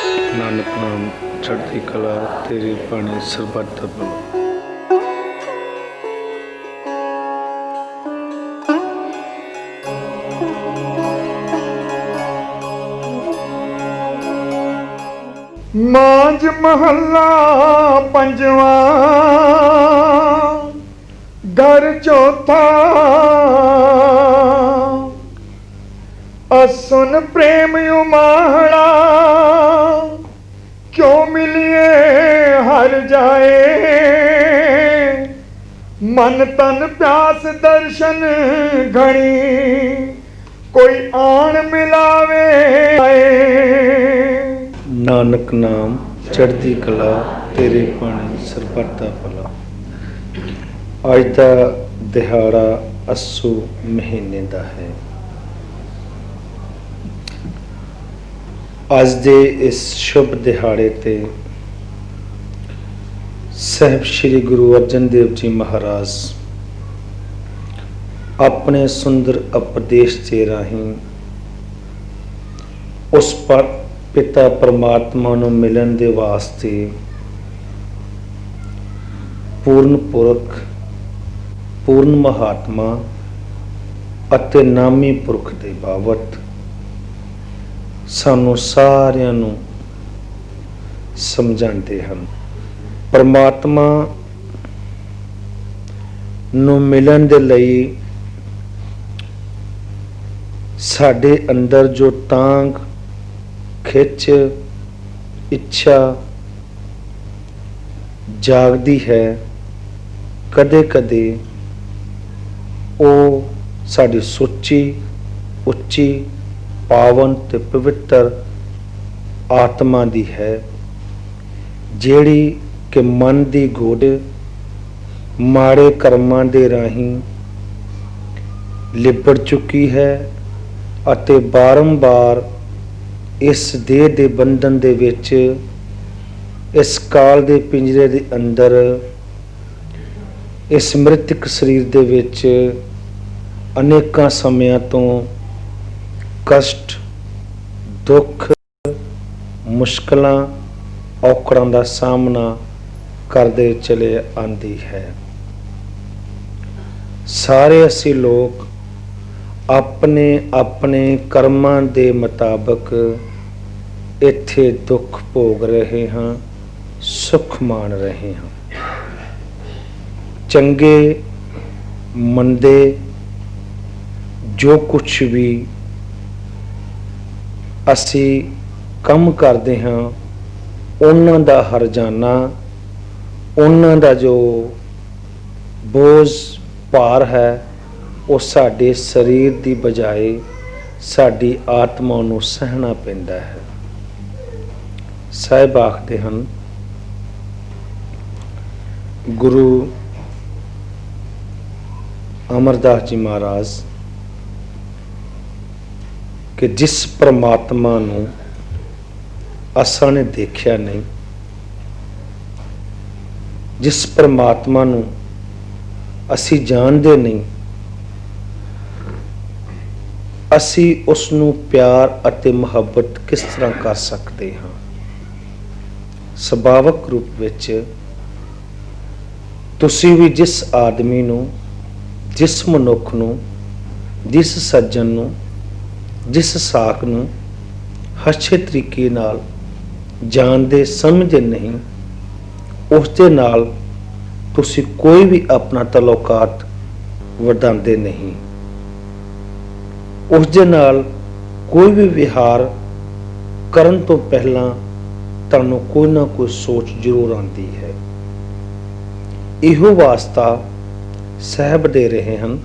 ਨਾਨਕ ਨਾਮ ਚੜ੍ਹਦੀ ਕਲਾ ਤੇਰੀ ਬਾਣੀ ਸਰਬੱਤ ਦਾ ਭਲਾ। ਮਾਂਝ ਮਹੱਲਾ ਪੰਜਵਾਂ ਘਰ ਚੌਥਾ। ਅਸੁਨ ਪ੍ਰੇਮ ਉਮਾੜਾ ਕਿਉਂ ਮਿਲਿਏ ਹਰ ਜਾਏ। ਮਨ ਤਨ ਪਿਆਸ ਦਰਸ਼ਨ ਘਣੀ ਕੋਈ ਆਣ ਮਿਲਾਵੇ। ਨਾਨਕ ਨਾਮ ਚੜ੍ਹਦੀ ਕਲਾ ਤੇਰੀ ਬਾਣੀ ਸਰਬੱਤ ਦਾ ਭਲਾ। ਅੱਜ ਦਾ ਦਿਹਾੜਾ ਅੱਸੂ ਮਹੀਨੇ ਦਾ ਹੈ। ਅੱਜ ਦੇ ਇਸ ਸ਼ੁਭ ਦਿਹਾੜੇ ਤੇ ਸਾਹਿਬ ਸ੍ਰੀ ਗੁਰੂ ਅਰਜਨ ਦੇਵ ਜੀ ਮਹਾਰਾਜ ਆਪਣੇ ਸੁੰਦਰ ਉਪਦੇਸ਼ ਦੇ ਰਾਹੀਂ ਉਸ ਪਿਤਾ ਪਰਮਾਤਮਾ ਨੂੰ ਮਿਲਣ ਦੇ ਵਾਸਤੇ ਪੂਰਨ ਪੁਰਖ, ਪੂਰਨ ਮਹਾਤਮਾ ਅਤੇ ਨਾਮੀ ਪੁਰਖ ਦੇ ਬਾਬਤ ਸਾਨੂੰ ਸਾਰਿਆਂ ਨੂੰ ਸਮਝਾਉਂਦੇ ਹਨ। ਪਰਮਾਤਮਾ ਨੂੰ ਮਿਲਣ ਦੇ ਲਈ ਸਾਡੇ ਅੰਦਰ ਜੋ ਤਾਂਘ, ਖਿੱਚ, ਇੱਛਾ ਜਾਗਦੀ ਹੈ, ਕਦੇ ਕਦੇ ਉਹ ਸਾਡੀ ਸੁੱਚੀ, ਉੱਚੀ, ਪਾਵਨ ਤੇ ਪਵਿੱਤਰ ਆਤਮਾ ਦੀ ਹੈ, ਜਿਹੜੀ ਕਿ ਮਨ ਦੀ ਗੋਡ ਮਾੜੇ ਕਰਮਾਂ ਦੇ ਰਾਹੀਂ ਲਿਬੜ ਚੁੱਕੀ ਹੈ ਅਤੇ ਬਾਰੰਬਾਰ ਇਸ ਦੇਹ ਦੇ ਬੰਧਨ ਦੇ ਵਿੱਚ, ਇਸ ਕਾਲ ਦੇ ਪਿੰਜਰੇ ਦੇ ਅੰਦਰ, ਇਸ ਮ੍ਰਿਤਕ ਸਰੀਰ ਦੇ ਵਿੱਚ ਅਨੇਕਾਂ ਸਮਿਆਂ ਤੋਂ ਕਸ਼ਟ, ਦੁੱਖ, ਮੁਸ਼ਕਲਾਂ, ਔਕੜਾਂ ਦਾ ਸਾਹਮਣਾ ਕਰਦੇ ਚਲੇ ਆਂਦੀ ਹੈ। ਸਾਰੇ ਅਸੀਂ ਲੋਕ ਆਪਣੇ ਆਪਣੇ ਕਰਮਾਂ ਦੇ ਮੁਤਾਬਕ ਇੱਥੇ ਦੁੱਖ ਭੋਗ ਰਹੇ ਹਾਂ, ਸੁੱਖ ਮਾਣ ਰਹੇ ਹਾਂ। ਚੰਗੇ ਮੰਦੇ ਜੋ ਕੁਛ ਵੀ ਅਸੀਂ ਕੰਮ ਕਰਦੇ ਹਾਂ, ਉਹਨਾਂ ਦਾ ਹਰਜਾਨਾ, ਉਹਨਾਂ ਦਾ ਜੋ ਬੋਝ ਭਾਰ ਹੈ, ਉਹ ਸਾਡੇ ਸਰੀਰ ਦੀ ਬਜਾਏ ਸਾਡੀ ਆਤਮਾ ਨੂੰ ਸਹਿਣਾ ਪੈਂਦਾ ਹੈ। ਸਾਹਿਬ ਆਖਦੇ ਹਨ, ਗੁਰੂ ਅਮਰਦਾਸ ਜੀ ਮਹਾਰਾਜ, ਕਿ ਜਿਸ ਪਰਮਾਤਮਾ ਨੂੰ ਅਸਾਂ ਨੇ ਦੇਖਿਆ ਨਹੀਂ, ਜਿਸ ਪਰਮਾਤਮਾ ਨੂੰ ਅਸੀਂ ਜਾਣਦੇ ਨਹੀਂ, ਅਸੀਂ ਉਸ ਨੂੰ ਪਿਆਰ ਅਤੇ ਮੁਹੱਬਤ ਕਿਸ ਤਰ੍ਹਾਂ ਕਰ ਸਕਦੇ ਹਾਂ। ਸੁਭਾਵਕ ਰੂਪ ਵਿੱਚ ਤੁਸੀਂ ਵੀ ਜਿਸ ਆਦਮੀ ਨੂੰ, ਜਿਸ ਮਨੁੱਖ ਨੂੰ, ਜਿਸ ਸੱਜਣ ਨੂੰ, ਜਿਸ ਸਾਖ ਨੂੰ ਅੱਛੇ ਤਰੀਕੇ ਨਾਲ ਜਾਣਦੇ ਸਮਝਦੇ ਨਹੀਂ, ਉਸ ਦੇ ਨਾਲ ਤੁਸੀਂ ਕੋਈ ਵੀ ਆਪਣਾ ਤਾਲੁਕਾਤ ਵਧਾਉਂਦੇ ਨਹੀਂ। ਉਸ ਦੇ ਨਾਲ ਕੋਈ ਵੀ ਵਿਹਾਰ ਕਰਨ ਤੋਂ ਪਹਿਲਾਂ ਤੁਹਾਨੂੰ ਕੋਈ ਨਾ ਕੋਈ ਸੋਚ ਜ਼ਰੂਰ ਆਉਂਦੀ ਹੈ। ਇਹੋ ਵਾਸਤਾ ਸਾਹਿਬ ਦੇ ਰਹੇ ਹਨ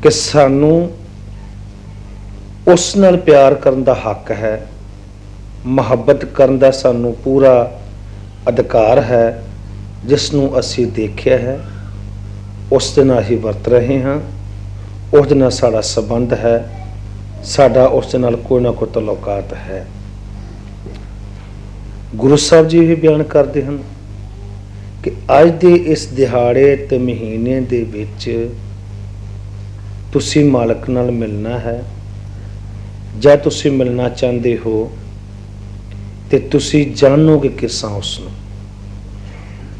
ਕਿ ਸਾਨੂੰ ਉਸ ਨਾਲ ਪਿਆਰ ਕਰਨ ਦਾ ਹੱਕ ਹੈ, ਮੁਹੱਬਤ ਕਰਨ ਦਾ ਸਾਨੂੰ ਪੂਰਾ ਅਧਿਕਾਰ ਹੈ। ਜਿਸ ਨੂੰ ਅਸੀਂ ਦੇਖਿਆ ਹੈ, ਉਸ ਦੇ ਨਾਲ ਹੀ ਵਰਤ ਰਹੇ ਹਾਂ, ਉਸ ਦੇ ਨਾਲ ਸਾਡਾ ਸੰਬੰਧ ਹੈ, ਸਾਡਾ ਉਸ ਦੇ ਨਾਲ ਕੋਈ ਨਾ ਕੋਈ ਤਾਲੁਕਾਤ ਹੈ। ਗੁਰੂ ਸਾਹਿਬ ਜੀ ਵੀ ਬਿਆਨ ਕਰਦੇ ਹਨ ਕਿ ਅੱਜ ਦੇ ਇਸ ਦਿਹਾੜੇ ਤੇ ਮਹੀਨੇ ਦੇ ਵਿੱਚ ਤੁਸੀਂ ਮਾਲਕ ਨਾਲ ਮਿਲਣਾ ਹੈ, ਜਾਂ ਤੁਸੀਂ ਮਿਲਣਾ ਚਾਹੁੰਦੇ ਹੋ ਤੇ ਤੁਸੀਂ ਜਾਣੋਗੇ ਕਿਸਾਂ ਉਸ ਨੂੰ।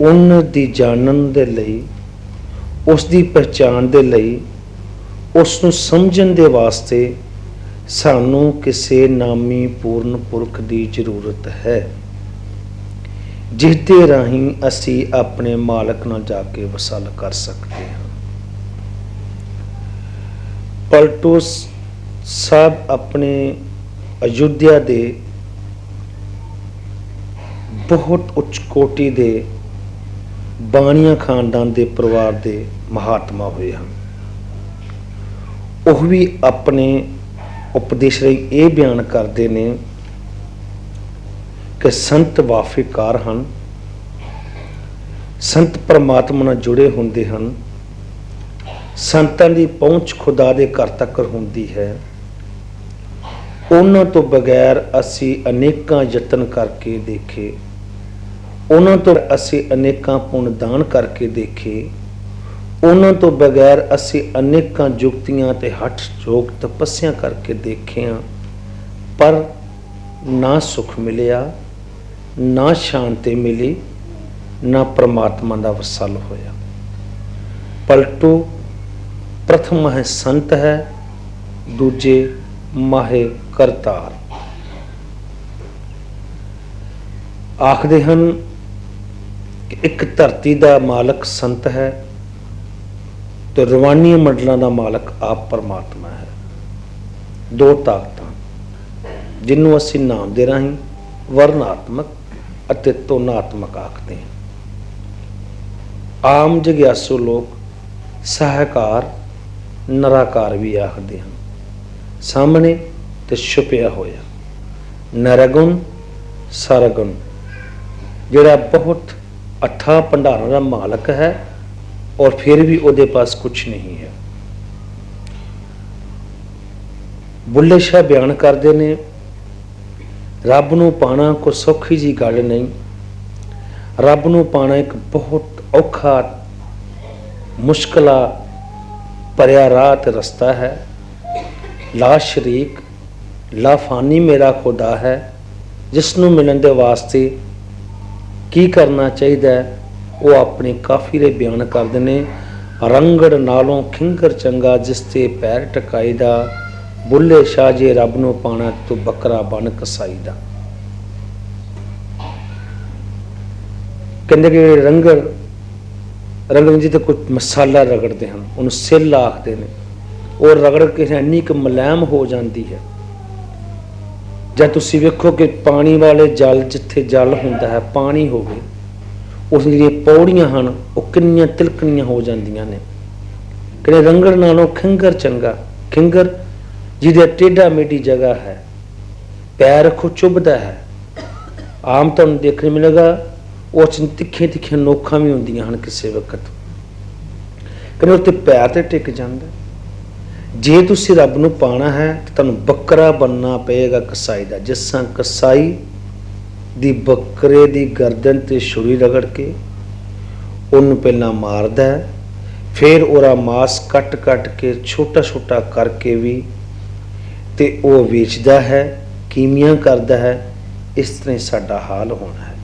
ਉਹਨਾਂ ਦੀ ਜਾਣਨ ਦੇ ਲਈ, ਉਸ ਦੀ ਪਹਿਚਾਣ ਦੇ ਲਈ, ਉਸ ਨੂੰ ਸਮਝਣ ਦੇ ਵਾਸਤੇ ਸਾਨੂੰ ਕਿਸੇ ਨਾਮੀ ਪੂਰਨ ਪੁਰਖ ਦੀ ਜ਼ਰੂਰਤ ਹੈ, ਜਿਸ ਦੇ ਰਾਹੀਂ ਅਸੀਂ ਆਪਣੇ ਮਾਲਕ ਨਾਲ ਜਾ ਕੇ ਵਸਲ ਕਰ ਸਕਦੇ ਹਾਂ। ਪਲਟੂ ਸਾਹਿਬ ਆਪਣੇ ਅਯੁੱਧਿਆ ਦੇ ਬਹੁਤ ਉੱਚ ਕੋਟੀ ਦੇ ਬਾਣੀਆ ਖਾਨਦਾਨ ਦੇ ਪਰਿਵਾਰ ਦੇ ਮਹਾਤਮਾ ਹੋਏ ਹਨ। ਉਹ ਵੀ ਆਪਣੇ ਉਪਦੇਸ਼ ਲਈ ਇਹ ਬਿਆਨ ਕਰਦੇ ਨੇ ਕਿ ਸੰਤ ਵਾਫਿਕਾਰ ਹਨ, ਸੰਤ ਪਰਮਾਤਮਾ ਨਾਲ ਜੁੜੇ ਹੁੰਦੇ ਹਨ, ਸੰਤਾਂ ਦੀ ਪਹੁੰਚ ਖੁਦਾ ਦੇ ਘਰ ਤੱਕ ਹੁੰਦੀ ਹੈ। ਉਹਨਾਂ ਤੋਂ ਬਗੈਰ ਅਸੀਂ ਅਨੇਕਾਂ ਯਤਨ ਕਰਕੇ ਦੇਖੇ, ਉਹਨਾਂ ਤੋਂ ਅਸੀਂ ਅਨੇਕਾਂ ਪੁੰਨ ਦਾਨ ਕਰਕੇ ਦੇਖੇ, ਉਹਨਾਂ ਤੋਂ ਬਗੈਰ ਅਸੀਂ ਅਨੇਕਾਂ ਜੁਗਤੀਆਂ ਤੇ ਹਠ ਯੋਗ ਤਪੱਸਿਆ ਕਰਕੇ ਦੇਖਿਆ, ਪਰ ਨਾ ਸੁਖ ਮਿਲਿਆ, ਨਾ ਸ਼ਾਂਤੀ ਮਿਲੀ, ਨਾ ਪਰਮਾਤਮਾ ਦਾ ਵਸਲ ਹੋਇਆ। ਪਲਟੂ ਪ੍ਰਥਮ ਹੈ ਸੰਤ ਹੈ, ਦੂਜੇ ਮਾਹੇ ਕਰਤਾਰ। ਆਖਦੇ ਹਨ ਕਿ ਇੱਕ ਧਰਤੀ ਦਾ ਮਾਲਕ ਸੰਤ ਹੈ ਤੇ ਰਵਾਨੀ ਮੰਡਲਾਂ ਦਾ ਮਾਲਕ ਆਪ ਪਰਮਾਤਮਾ ਹੈ। ਦੋ ਤਾਕਤਾਂ ਜਿਹਨੂੰ ਅਸੀਂ ਨਾਮ ਦੇ ਰਾਹੀਂ ਵਰਨਾਤਮਕ ਅਤੇ ਤੁਨਾਤਮਕ ਆਖਦੇ ਹਾਂ। ਆਮ ਜਗਿਆਸੂ ਲੋਕ ਸਹਾਇਕਾਰ, ਨਿਰਾਕਾਰ ਵੀ ਆਖਦੇ ਹਨ। ਸਾਹਮਣੇ ਤੇ ਛੁਪਿਆ ਹੋਇਆ, ਨਿਰਗੁਣ ਸਰਗੁਣ, ਜਿਹੜਾ ਬਹੁਤ ਅਥਾਹ ਭੰਡਾਰਾਂ ਦਾ ਮਾਲਕ ਹੈ ਔਰ ਫਿਰ ਵੀ ਉਹਦੇ ਪਾਸ ਕੁਛ ਨਹੀਂ ਹੈ। ਬੁੱਲੇ ਸ਼ਾਹ ਬਿਆਨ ਕਰਦੇ ਨੇ, ਰੱਬ ਨੂੰ ਪਾਣਾ ਕੋਈ ਸੌਖੀ ਜੀ ਗੱਲ ਨਹੀਂ। ਰੱਬ ਨੂੰ ਪਾਣਾ ਇੱਕ ਬਹੁਤ ਔਖਾ, ਮੁਸ਼ਕਲਾਂ ਭਰਿਆ ਰਾਹ ਤੇ ਰਸਤਾ ਹੈ। ਲਾ ਸ਼ਰੀਕ ਲਾ ਫਾਨੀ ਮੇਰਾ ਖੁਦਾ ਹੈ, ਜਿਸ ਨੂੰ ਮਿਲਣ ਦੇ ਵਾਸਤੇ ਕੀ ਕਰਨਾ ਚਾਹੀਦਾ ਹੈ, ਉਹ ਆਪਣੇ ਕਾਫੀਰੇ ਬਿਆਨ ਕਰਦੇ ਨੇ। ਰੰਗੜ ਨਾਲੋਂ ਖਿੰਗਰ ਚੰਗਾ, ਜਿਸ ਤੇ ਪੈਰ ਟਕਾਈ ਦਾ, ਬੁੱਲੇ ਸ਼ਾਹ ਜੇ ਰੱਬ ਨੂੰ ਪਾਣਾ ਤੂੰ ਬੱਕਰਾ ਬਣ ਕਸਾਈ ਦਾ। ਕਹਿੰਦੇ ਕਿ ਰੰਗੜ ਜੀ ਤੇ ਕੋਈ ਮਸਾਲਾ ਰਗੜਦੇ ਹਨ, ਉਹਨੂੰ ਸਿੱਲ ਆਖਦੇ ਨੇ। ਉਹ ਰਗੜ ਕੇ ਇੰਨੀ ਕੁ ਮੁਲਾਇਮ ਹੋ ਜਾਂਦੀ ਹੈ। ਜਾਂ ਤੁਸੀਂ ਵੇਖੋ ਕਿ ਪਾਣੀ ਵਾਲੇ ਜਲ, ਜਿੱਥੇ ਜਲ ਹੁੰਦਾ ਹੈ, ਪਾਣੀ ਹੋਵੇ, ਉਸ ਜਿਹੜੀਆਂ ਪੌੜੀਆਂ ਹਨ ਉਹ ਕਿੰਨੀਆਂ ਤਿਲਕਣੀਆਂ ਹੋ ਜਾਂਦੀਆਂ ਨੇ। ਕਹਿੰਦੇ ਰੰਗੜ ਨਾਲੋਂ ਖਿੰਗਰ ਚੰਗਾ। ਖਿੰਗਰ ਜਿਹਦੇ ਟੇਢਾ ਮੇਢੀ ਜਗ੍ਹਾ ਹੈ, ਪੈਰ ਰੱਖੋ ਚੁੱਭਦਾ ਹੈ। ਆਮ ਤੁਹਾਨੂੰ ਦੇਖਣ ਮਿਲੇਗਾ ਉਸ ਤਿੱਖੀਆਂ ਤਿੱਖੀਆਂ ਨੋਖਾਂ ਵੀ ਹੁੰਦੀਆਂ ਹਨ ਕਿਸੇ ਵਕਤ। ਕਹਿੰਦੇ ਉੱਤੇ ਪੈਰ ਤੇ ਟਿਕ ਜਾਂਦਾ। ਜੇ ਤੁਸੀਂ ਰੱਬ ਨੂੰ ਪਾਣਾ ਹੈ ਤਾਂ ਤੁਹਾਨੂੰ ਬੱਕਰਾ ਬਣਨਾ ਪਏਗਾ ਕਸਾਈ ਦਾ। ਜਿਸ ਤਰ੍ਹਾਂ ਕਸਾਈ ਦੀ ਬੱਕਰੇ ਦੀ ਗਰਦਨ ਤੇ ਛੁਰੀ ਰਗੜ ਕੇ ਉਹਨੂੰ ਪਹਿਲਾਂ ਮਾਰਦਾ ਹੈ, ਫਿਰ ਉਹਦਾ ਮਾਸ ਕੱਟ ਕੱਟ ਕੇ ਛੋਟਾ ਛੋਟਾ ਕਰਕੇ ਵੀ ਤੇ ਉਹ ਵੇਚਦਾ ਹੈ, ਕੀਮੀਆਂ ਕਰਦਾ ਹੈ। ਇਸ ਤਰ੍ਹਾਂ ਸਾਡਾ ਹਾਲ ਹੋਣਾ ਹੈ।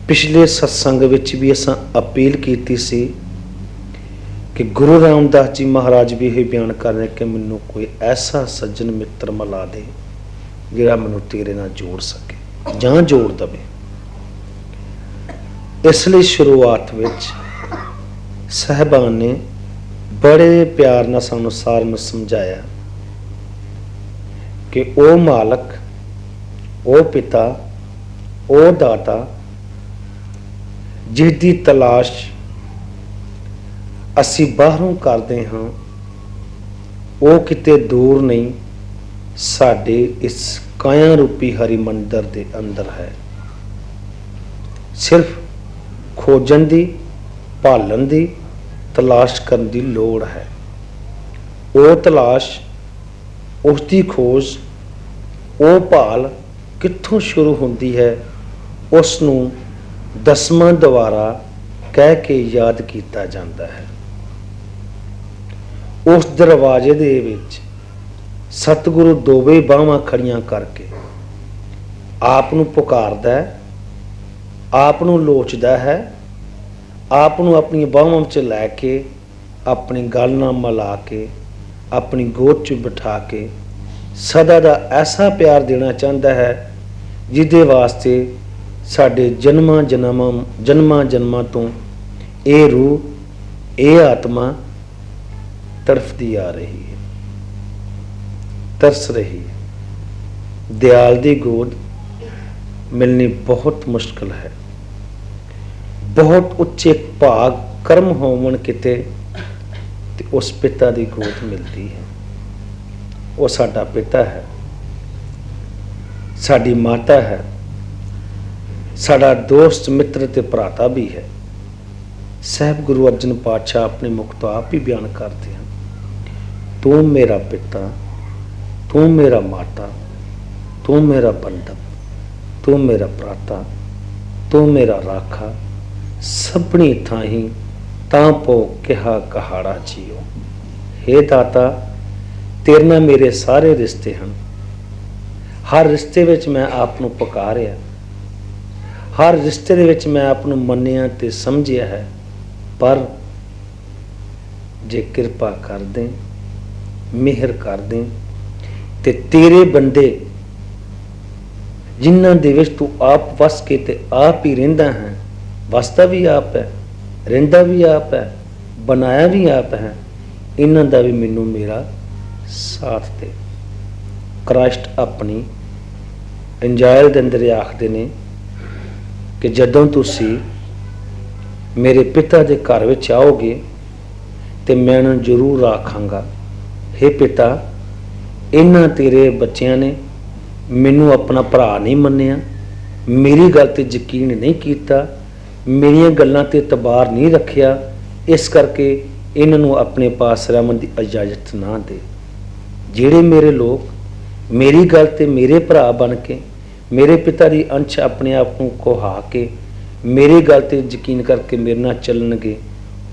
ਪਿਛਲੇ ਸਤਸੰਗ ਵਿੱਚ ਵੀ ਅਸਾਂ ਅਪੀਲ ਕੀਤੀ ਸੀ ਕਿ ਗੁਰੂ ਰਾਮਦਾਸ ਜੀ ਮਹਾਰਾਜ ਵੀ ਇਹ ਬਿਆਨ ਕਰ ਰਹੇ ਕਿ ਮੈਨੂੰ ਕੋਈ ਐਸਾ ਸੱਜਣ ਮਿੱਤਰ ਮਿਲਾ ਦੇ ਜਿਹੜਾ ਮੈਨੂੰ ਤੇਰੇ ਨਾਲ ਜੋੜ ਸਕੇ ਜਾਂ ਜੋੜ ਦਵੇ। ਇਸ ਲਈ ਸ਼ੁਰੂਆਤ ਵਿੱਚ ਸਾਹਿਬਾਨ ਨੇ ਬੜੇ ਪਿਆਰ ਨਾਲ ਸਾਨੂੰ ਸਾਰਿਆਂ ਨੂੰ ਸਮਝਾਇਆ ਕਿ ਉਹ ਮਾਲਕ, ਉਹ ਪਿਤਾ, ਉਹ ਦਾਤਾ ਜਿਸ ਦੀ ਤਲਾਸ਼ ਅਸੀਂ ਬਾਹਰੋਂ ਕਰਦੇ ਹਾਂ, ਉਹ ਕਿਤੇ ਦੂਰ ਨਹੀਂ, ਸਾਡੇ ਇਸ ਕਾਇਆ ਰੂਪੀ ਹਰੀ ਮੰਦਰ ਦੇ ਅੰਦਰ ਹੈ। ਸਿਰਫ ਖੋਜਣ ਦੀ, ਭਾਲਣ ਦੀ, ਤਲਾਸ਼ ਕਰਨ ਦੀ ਲੋੜ ਹੈ। ਉਹ ਤਲਾਸ਼, ਉਸ ਦੀ ਖੋਜ, ਉਹ ਭਾਲ ਕਿੱਥੋਂ ਸ਼ੁਰੂ ਹੁੰਦੀ ਹੈ, ਉਸ ਨੂੰ ਦਸਵਾਂ ਦੁਆਰਾ ਕਹਿ ਕੇ ਯਾਦ ਕੀਤਾ ਜਾਂਦਾ ਹੈ। ਉਸ ਦਰਵਾਜ਼ੇ ਦੇ ਵਿੱਚ ਸਤਿਗੁਰੂ ਦੋਵੇਂ ਬਾਹਾਂ ਖੜੀਆਂ ਕਰਕੇ ਆਪ ਨੂੰ ਪੁਕਾਰਦਾ ਹੈ, ਆਪ ਨੂੰ ਲੋਚਦਾ ਹੈ, ਆਪ ਨੂੰ ਆਪਣੀਆਂ ਬਾਹਾਂ ਵਿੱਚ ਲੈ ਕੇ ਆਪਣੀ ਗਲ ਨਾਲ ਮਿਲਾ ਕੇ ਆਪਣੀ ਗੋਦ 'ਚ ਬਿਠਾ ਕੇ ਸਦਾ ਦਾ ਐਸਾ ਪਿਆਰ ਦੇਣਾ ਚਾਹੁੰਦਾ ਹੈ ਜਿਹਦੇ ਵਾਸਤੇ ਸਾਡੇ ਜਨਮਾਂ ਜਨਮਾਂ ਤੋਂ ਇਹ ਰੂਹ, ਇਹ ਆਤਮਾ ਤੜਫਦੀ ਆ ਰਹੀ ਹੈ, ਤਰਸ ਰਹੀ ਹੈ। ਦਿਆਲ ਦੀ ਗੋਦ ਮਿਲਣੀ ਬਹੁਤ ਮੁਸ਼ਕਲ ਹੈ। ਬਹੁਤ ਉੱਚੇ ਭਾਗ ਕਰਮ ਹੋਵਣ ਕਿਤੇ ਤੇ ਉਸ ਪਿਤਾ ਦੀ ਗੋਦ ਮਿਲਦੀ ਹੈ। ਉਹ ਸਾਡਾ ਪਿਤਾ ਹੈ, ਸਾਡੀ ਮਾਤਾ ਹੈ, ਸਾਡਾ ਦੋਸਤ ਮਿੱਤਰ ਤੇ ਭਰਾਤਾ ਵੀ ਹੈ। ਸਾਹਿਬ ਗੁਰੂ ਅਰਜਨ ਪਾਤਸ਼ਾਹ ਆਪਣੇ ਮੁਖ ਤੋਂ ਆਪ ਹੀ ਬਿਆਨ ਕਰਦੇ ਹਨ, ਤੂੰ ਮੇਰਾ ਪਿਤਾ, ਤੂੰ ਮੇਰਾ ਮਾਤਾ, ਤੂੰ ਮੇਰਾ ਬੰਧਪ, ਤੂੰ ਮੇਰਾ ਭਰਾਤਾ, ਤੂੰ ਮੇਰਾ ਰਾਖਾ, ਸਭਨੀ ਥਾਹੀਂ ਤਾਂ ਪੋ ਕਿਹਾ ਕਹਾੜਾ ਜੀਓ। ਹੇ ਦਾਤਾ, ਤੇਰੇ ਨਾਲ ਮੇਰੇ ਸਾਰੇ ਰਿਸ਼ਤੇ ਹਨ। ਹਰ ਰਿਸ਼ਤੇ ਵਿੱਚ ਮੈਂ ਆਪ ਨੂੰ ਪੁਕਾਰਿਆ, ਹਰ ਰਿਸ਼ਤੇ ਦੇ ਵਿੱਚ ਮੈਂ ਆਪ ਨੂੰ ਮੰਨਿਆ ਤੇ ਸਮਝਿਆ ਹੈ। ਪਰ ਜੇ ਕਿਰਪਾ ਕਰ ਦੇ, ਮਿਹਰ ਕਰ ਦੇ ਤੇ ਤੇਰੇ ਬੰਦੇ ਜਿਨ੍ਹਾਂ ਦੇ ਵਿੱਚ ਤੂੰ ਆਪ ਵਸ ਕੇ ਤੇ ਆਪ ਹੀ ਰਹਿੰਦਾ ਹੈ, ਵਸਦਾ ਵੀ ਆਪ ਹੈ, ਰਹਿੰਦਾ ਵੀ ਆਪ ਹੈ, ਬਣਾਇਆ ਵੀ ਆਪ ਹੈ, ਇਹਨਾਂ ਦਾ ਵੀ ਮੈਨੂੰ ਮੇਰਾ ਸਾਥ ਦੇ। ਕ੍ਰਾਈਸਟ ਆਪਣੀ ਇੰਜਾਇਲ ਦੇ ਅੰਦਰ ਆਖਦੇ ਨੇ ਕਿ ਜਦੋਂ ਤੁਸੀਂ ਮੇਰੇ ਪਿਤਾ ਦੇ ਘਰ ਵਿੱਚ ਆਓਗੇ ਤੇ ਮੈਂ ਉਹਨੂੰ ਜ਼ਰੂਰ ਆਖਾਂਗਾ, ਹੇ ਪਿਤਾ, ਇਹਨਾਂ ਤੇਰੇ ਬੱਚਿਆਂ ਨੇ ਮੈਨੂੰ ਆਪਣਾ ਭਰਾ ਨਹੀਂ ਮੰਨਿਆ, ਮੇਰੀ ਗੱਲ ਤੇ ਯਕੀਨ ਨਹੀਂ ਕੀਤਾ, ਮੇਰੀਆਂ ਗੱਲਾਂ ਤੇ ਇਤਬਾਰ ਨਹੀਂ ਰੱਖਿਆ, ਇਸ ਕਰਕੇ ਇਹਨਾਂ ਨੂੰ ਆਪਣੇ ਪਾਸ ਰਹਿਣ ਦੀ ਇਜਾਜ਼ਤ ਨਾ ਦੇ। ਜਿਹੜੇ ਮੇਰੇ ਲੋਕ ਮੇਰੀ ਗੱਲ ਤੇ ਮੇਰੇ ਭਰਾ ਬਣ ਕੇ ਮੇਰੇ ਪਿਤਾ ਦੀ ਅੰਸ਼ ਆਪਣੇ ਆਪ ਨੂੰ ਕੋਹਾ ਕੇ ਮੇਰੀ ਗੱਲ ਤੇ ਯਕੀਨ ਕਰਕੇ ਮੇਰੇ ਨਾਲ ਚੱਲਣਗੇ,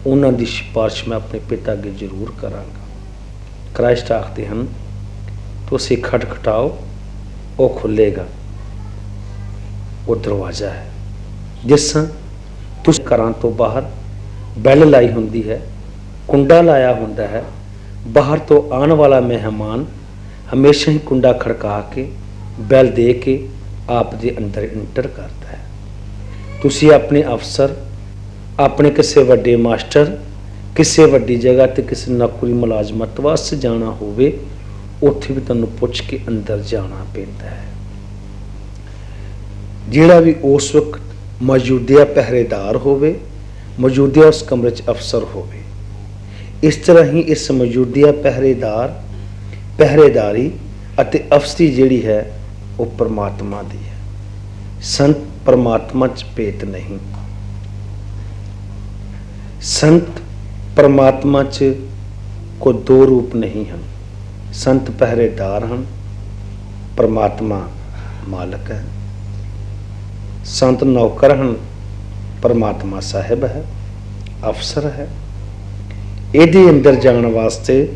ਉਹਨਾਂ ਦੀ ਸਿਫਾਰਿਸ਼ ਮੈਂ ਆਪਣੇ ਪਿਤਾ ਅੱਗੇ ਜ਼ਰੂਰ ਕਰਾਂਗਾ। ਕ੍ਰਾਈਸਟ ਆਖਦੇ ਹਨ, ਤੁਸੀਂ ਖਟਖਟਾਓ, ਉਹ ਖੁੱਲੇਗਾ। ਉਹ ਦਰਵਾਜ਼ਾ ਹੈ ਜਿਸ ਤੁਸੀਂ ਘਰਾਂ ਤੋਂ ਬਾਹਰ ਬੈਲ ਲਾਈ ਹੁੰਦੀ ਹੈ, ਕੁੰਡਾ ਲਾਇਆ ਹੁੰਦਾ ਹੈ, ਬਾਹਰ ਤੋਂ ਆਉਣ ਵਾਲਾ ਮਹਿਮਾਨ ਹਮੇਸ਼ਾ ਹੀ ਕੁੰਡਾ ਖੜਕਾ ਕੇ ਬੈਲ ਦੇ ਕੇ ਆਪ ਦੇ ਅੰਦਰ ਇੰਟਰ ਕਰਦਾ ਹੈ। ਤੁਸੀਂ ਆਪਣੇ ਅਫਸਰ, ਆਪਣੇ ਕਿਸੇ ਵੱਡੇ ਮਾਸਟਰ, ਕਿਸੇ ਵੱਡੀ ਜਗ੍ਹਾ ਤੇ ਕਿਸੇ ਨੌਕਰੀ ਮੁਲਾਜ਼ਮਤ ਵਾਸਤੇ ਜਾਣਾ ਹੋਵੇ, ਉੱਥੇ ਵੀ ਤੁਹਾਨੂੰ ਪੁੱਛ ਕੇ ਅੰਦਰ ਜਾਣਾ ਪੈਂਦਾ ਹੈ। ਜਿਹੜਾ ਵੀ ਉਸ ਵਕਤ ਮੌਜੂਦਾ ਪਹਿਰੇਦਾਰ ਹੋਵੇ, ਮੌਜੂਦਾ ਉਸ ਕਮਰੇ 'ਚ ਅਫਸਰ ਹੋਵੇ, ਇਸ ਤਰ੍ਹਾਂ ਹੀ ਇਸ ਮੌਜੂਦਾ ਪਹਿਰੇਦਾਰੀ ਅਤੇ ਅਫਸਰੀ ਜਿਹੜੀ ਹੈ ਉਹ ਪਰਮਾਤਮਾ ਦੀ ਹੈ। ਸੰਤ ਪਰਮਾਤਮਾ 'ਚ ਭੇਤ ਨਹੀਂ, ਸੰਤ ਪਰਮਾਤਮਾ 'ਚ ਕੋਈ ਦੋ ਰੂਪ ਨਹੀਂ ਹਨ। ਸੰਤ ਪਹਿਰੇਦਾਰ ਹਨ, ਪਰਮਾਤਮਾ ਮਾਲਕ ਹੈ। ਸੰਤ ਨੌਕਰ ਹਨ, ਪਰਮਾਤਮਾ ਸਾਹਿਬ ਹੈ, ਅਫਸਰ ਹੈ। ਇਹਦੇ ਅੰਦਰ ਜਾਣ ਵਾਸਤੇ